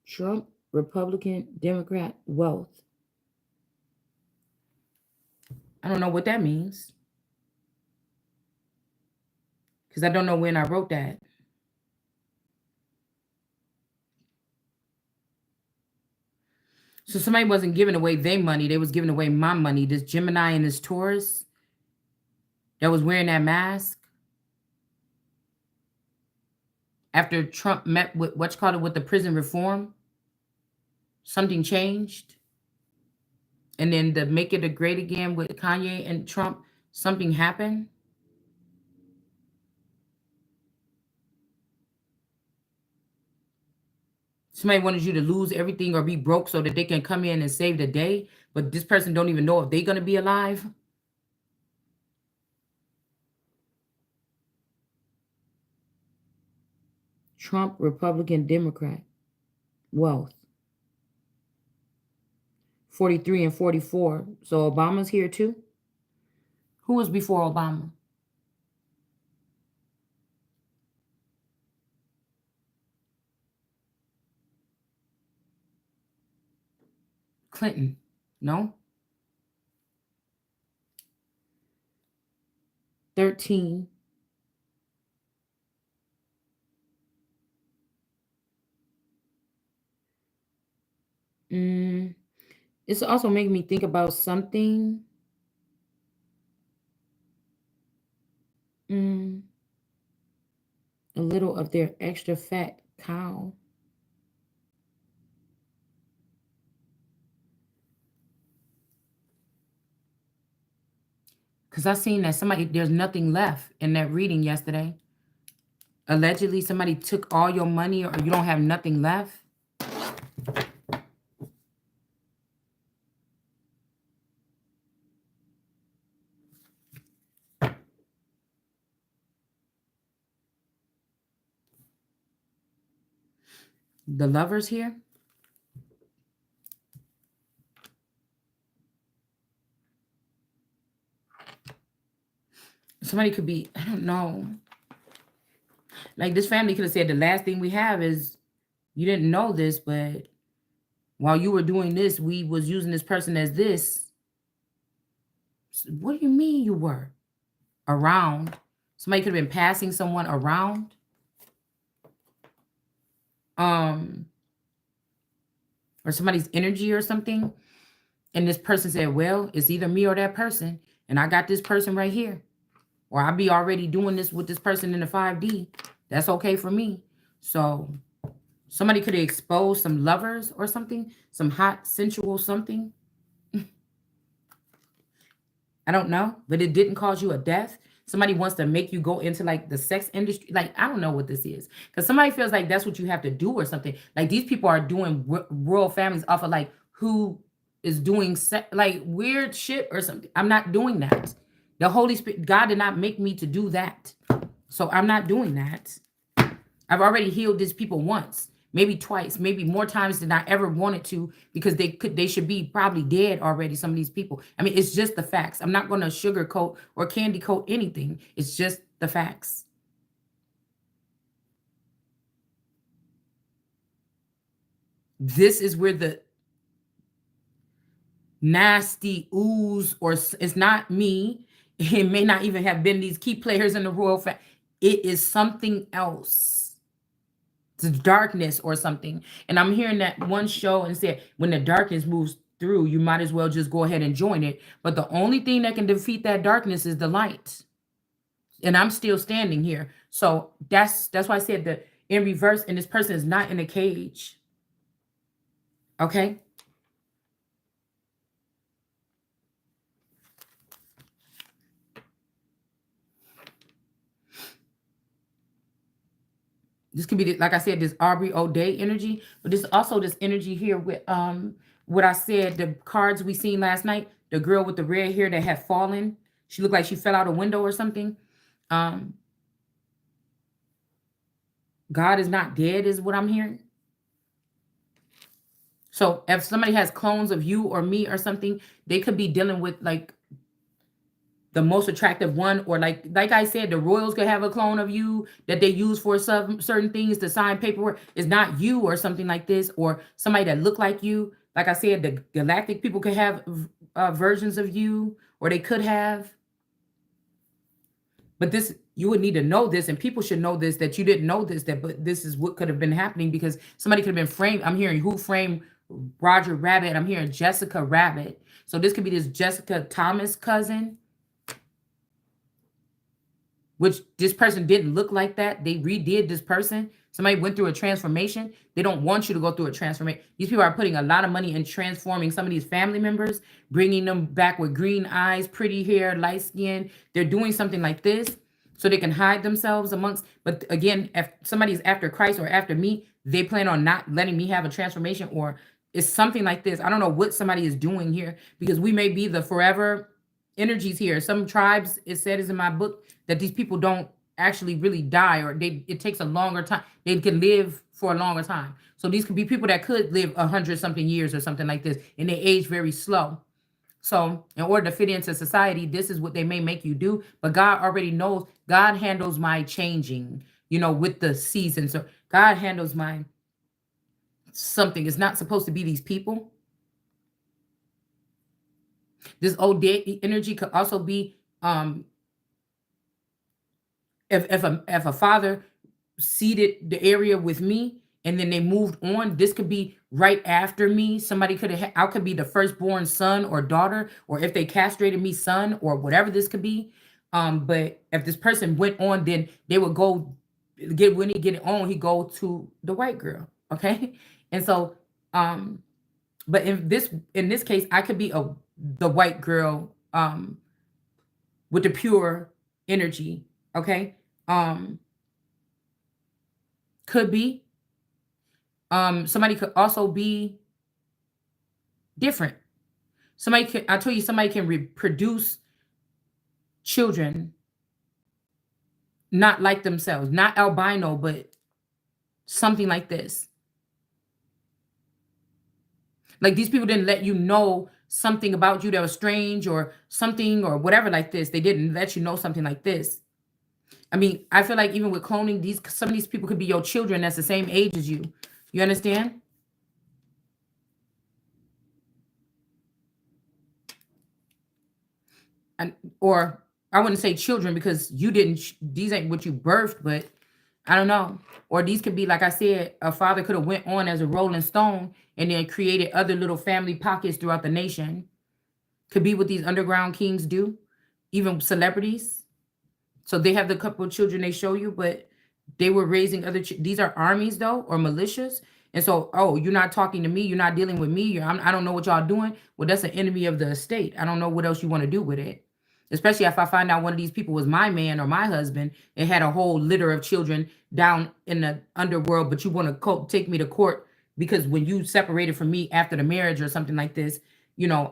Trump, Republican, Democrat, wealth. I don't know what that means. Because I don't know when I wrote that. So somebody wasn't giving away their money. They was giving away my money. This Gemini and this Taurus that was wearing that mask. After Trump met with, with the prison reform, something changed. And then the Make It a Great Again with Kanye and Trump, something happened. Somebody wanted you to lose everything or be broke so that they can come in and save the day. But this person don't even know if they're going to be alive. Trump, Republican, Democrat, wealth. 43 and 44. So Obama's here too. Who was before Obama? Clinton. No. 13. It's also making me think about something. A little of their extra fat cow. Because I seen that there's nothing left in that reading yesterday. Allegedly, somebody took all your money or you don't have nothing left. The Lovers here. Somebody could be, I don't know. Like this family could have said the last thing we have is, you didn't know this, but while you were doing this, we was using this person as this. What do you mean you were? Around. Somebody could have been passing someone around. Or somebody's energy or something. And this person said, well, it's either me or that person. And I got this person right here. Or I'll be already doing this with this person in the 5D. That's okay for me. So somebody could have exposed some lovers or something, some hot, sensual something. I don't know, but it didn't cause you a death. Somebody wants to make you go into like the sex industry. Like, I don't know what this is. Because somebody feels like that's what you have to do or something. Like, these people are doing royal families off of like who is doing like weird shit or something. I'm not doing that. The Holy Spirit, God did not make me to do that. So I'm not doing that. I've already healed these people once, maybe twice, maybe more times than I ever wanted to, because they should be probably dead already, some of these people. I mean, it's just the facts. I'm not going to sugarcoat or candy coat anything. It's just the facts. This is where the nasty ooze, or it's not me. It may not even have been these key players in the royal family. It is something else. It's darkness or something. And I'm hearing that one show and said, when the darkness moves through, you might as well just go ahead and join it. But the only thing that can defeat that darkness is the light. And I'm still standing here. So that's why I said that in reverse, and this person is not in a cage. Okay. This could be, like I said, this Aubrey O'Day energy, but this also this energy here with what I said, the cards we seen last night, the girl with the red hair that had fallen. She looked like she fell out a window or something. God is not dead, is what I'm hearing. So if somebody has clones of you or me or something, they could be dealing with like the most attractive one, or like I said, the royals could have a clone of you that they use for some certain things to sign paperwork. It's not you or something like this, or somebody that look like you. Like I said, the galactic people could have versions of you, or they could have. But this, you would need to know this, and people should know this, that you didn't know this, but this is what could have been happening, because somebody could have been framed. I'm hearing who framed Roger Rabbit. I'm hearing Jessica Rabbit. So this could be this Jessica Thomas cousin, which this person didn't look like that. They redid this person. Somebody went through a transformation. They don't want you to go through a transformation. These people are putting a lot of money in transforming some of these family members, bringing them back with green eyes, pretty hair, light skin. They're doing something like this so they can hide themselves amongst. But again, if somebody's after Christ or after me, they plan on not letting me have a transformation, or it's something like this. I don't know what somebody is doing here, because we may be the forever energies here. Some tribes, it said is in my book, that these people don't actually really die, or it takes a longer time. They can live for a longer time. So these could be people that could live 100 something years or something like this, and they age very slow. So in order to fit into society, this is what they may make you do. But God already knows. God handles my changing, with the seasons. So God handles my something. It's not supposed to be these people. This old dead energy could also be if a father seeded the area with me and then they moved on. This could be right after me. Somebody could have, I could be the firstborn son or daughter, or if they castrated me, son, or whatever this could be. But if this person went on, then they would go when he get it on, he go to the white girl. Okay. And so but in this case, I could be the white girl with the pure energy. Okay. Could be. Somebody could also be different. I told you, somebody can reproduce children not like themselves, not albino, but something like this. Like, these people didn't let you know something about you that was strange or something or whatever like this. They didn't let you know something like this. I mean, I feel like even with cloning, some of these people could be your children that's the same age as you. You understand? And or I wouldn't say children, because you didn't. These ain't what you birthed, but I don't know. Or these could be, like I said, a father could have went on as a Rolling Stone and then created other little family pockets throughout the nation. Could be what these underground kings do, even celebrities. So they have the couple of children they show you, but They were raising other. These are armies though, or militias. And so, oh, you're not talking to me. You're not dealing with me. I don't know what y'all doing. Well, that's an enemy of the estate. I don't know what else you want to do with it. Especially if I find out one of these people was my man or my husband and had a whole litter of children down in the underworld, but you want to take me to court because when you separated from me after the marriage or something like this,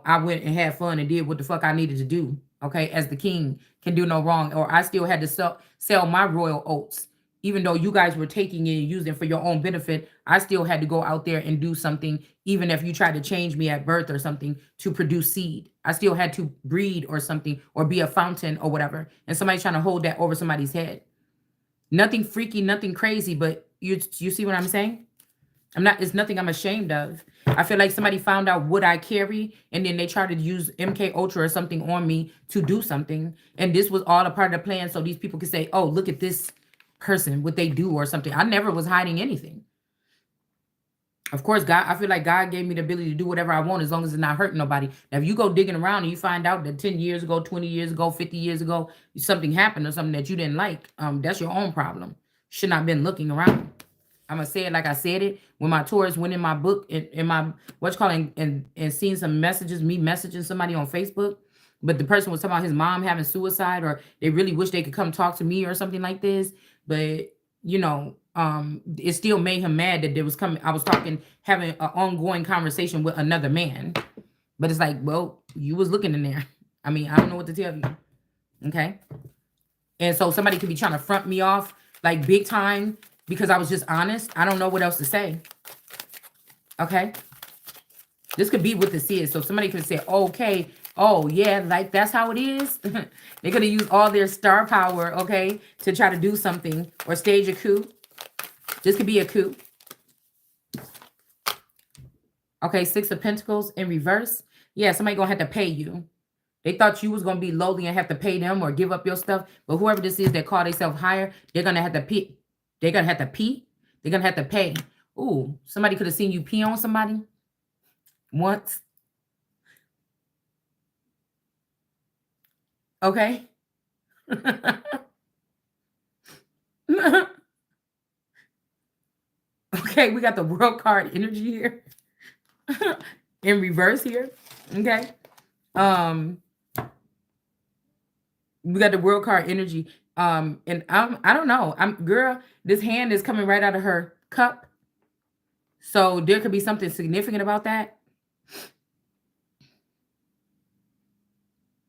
I went and had fun and did what the fuck I needed to do. Okay, as the king can do no wrong, or I still had to sell my royal oats even though you guys were taking it and using it for your own benefit. I still had to go out there and do something, even if you tried to change me at birth or something to produce seed. I still had to breed or something or be a fountain or whatever. And somebody's trying to hold that over somebody's head. Nothing freaky, nothing crazy, but you see what I'm saying? It's nothing I'm ashamed of. I feel like somebody found out what I carry and then they tried to use MK Ultra or something on me to do something. And this was all a part of the plan so these people could say, oh, look at this person, what they do or something. I never was hiding anything. Of course, God, I feel like God gave me the ability to do whatever I want as long as it's not hurting nobody. Now, if you go digging around and you find out that 10 years ago, 20 years ago, 50 years ago, something happened or something that you didn't like, that's your own problem. Should not have been looking around. I'm going to say it like I said it. When my tourists went in my book, in my, and seeing some messages, me messaging somebody on Facebook, but the person was talking about his mom having suicide or they really wish they could come talk to me or something like this. But, it still made him mad that there was I was having an ongoing conversation with another man. But it's like, well, you was looking in there. I mean, I don't know what to tell you. Okay. And so somebody could be trying to front me off like big time because I was just honest. I don't know what else to say. Okay. This could be what this is. So somebody could say, okay, oh yeah, like that's how it is. They're going to use all their star power, okay, to try to do something or stage a coup. This could be a coup. Okay, 6 of Pentacles in reverse. Yeah, somebody going to have to pay you. They thought you was going to be lowly and have to pay them or give up your stuff. But whoever this is that call themselves higher, they're going to have to pay. They're going to have to pee. They're going to have to pay. Ooh, somebody could have seen you pee on somebody once. Okay. Okay, we got the World card energy here. In reverse here. Okay. We got the World card energy. And I don't know. Girl, this hand is coming right out of her cup. So there could be something significant about that.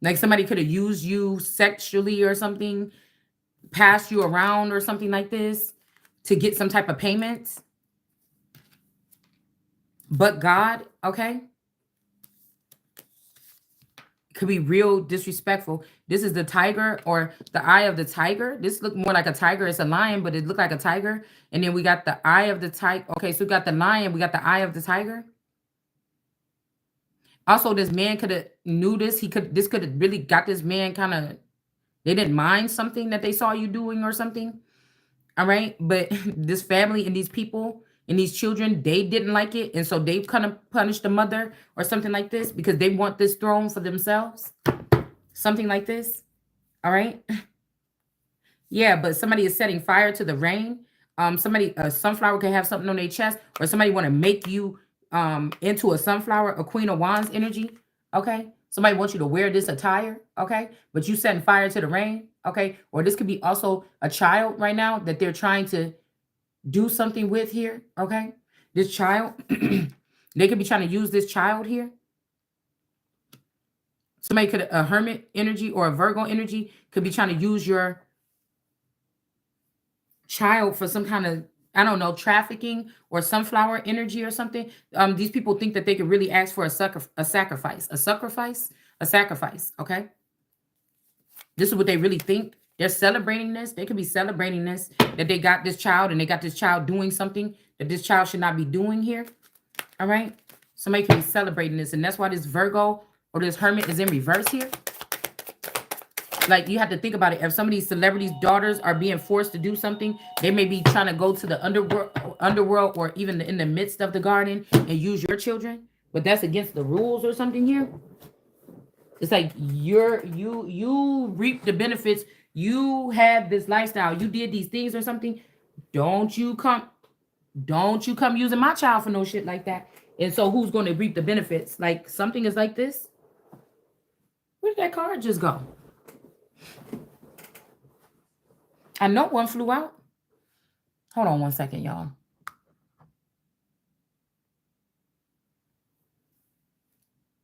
Like somebody could have used you sexually or something, passed you around or something like this to get some type of payments. But God, okay? Could be real disrespectful. This is the tiger or the eye of the tiger. This looked more like a tiger. It's a lion, but it looked like a tiger. And then we got the eye of the tiger. Okay, so we got the lion. We got the eye of the tiger. Also, this man could have knew this. This could have really got this man kind of, they didn't mind something that they saw you doing or something. All right. But this family and these people and these children, they didn't like it. And so they kind of punished the mother or something like this because they want this throne for themselves. Something like this. All right. Yeah, but somebody is setting fire to the rain. A sunflower could have something on their chest, or somebody want to make you into a sunflower, a Queen of Wands energy. Okay. Somebody wants you to wear this attire. Okay. But you setting fire to the rain. Okay. Or this could be also a child right now that they're trying to do something with here. Okay. This child, they could be trying to use this child here. Somebody could, a hermit energy or a Virgo energy could be trying to use your child for some kind of, I don't know, trafficking or sunflower energy or something. These people think that they could really ask for a sacrifice. Okay. This is what they really think. They're celebrating this. They could be celebrating this, that they got this child and they got this child doing something that this child should not be doing here. All right. Somebody could be celebrating this. And that's why this Virgo or this hermit is in reverse here. Like, you have to think about it. If some of these celebrities' daughters are being forced to do something, they may be trying to go to the underworld or even in the midst of the garden and use your children. But that's against the rules or something here. It's like you reap the benefits. You have this lifestyle. You did these things or something. Don't you come using my child for no shit like that. And so who's going to reap the benefits? Like something is like this. Where did that card just go? I know one flew out. Hold on one second, y'all.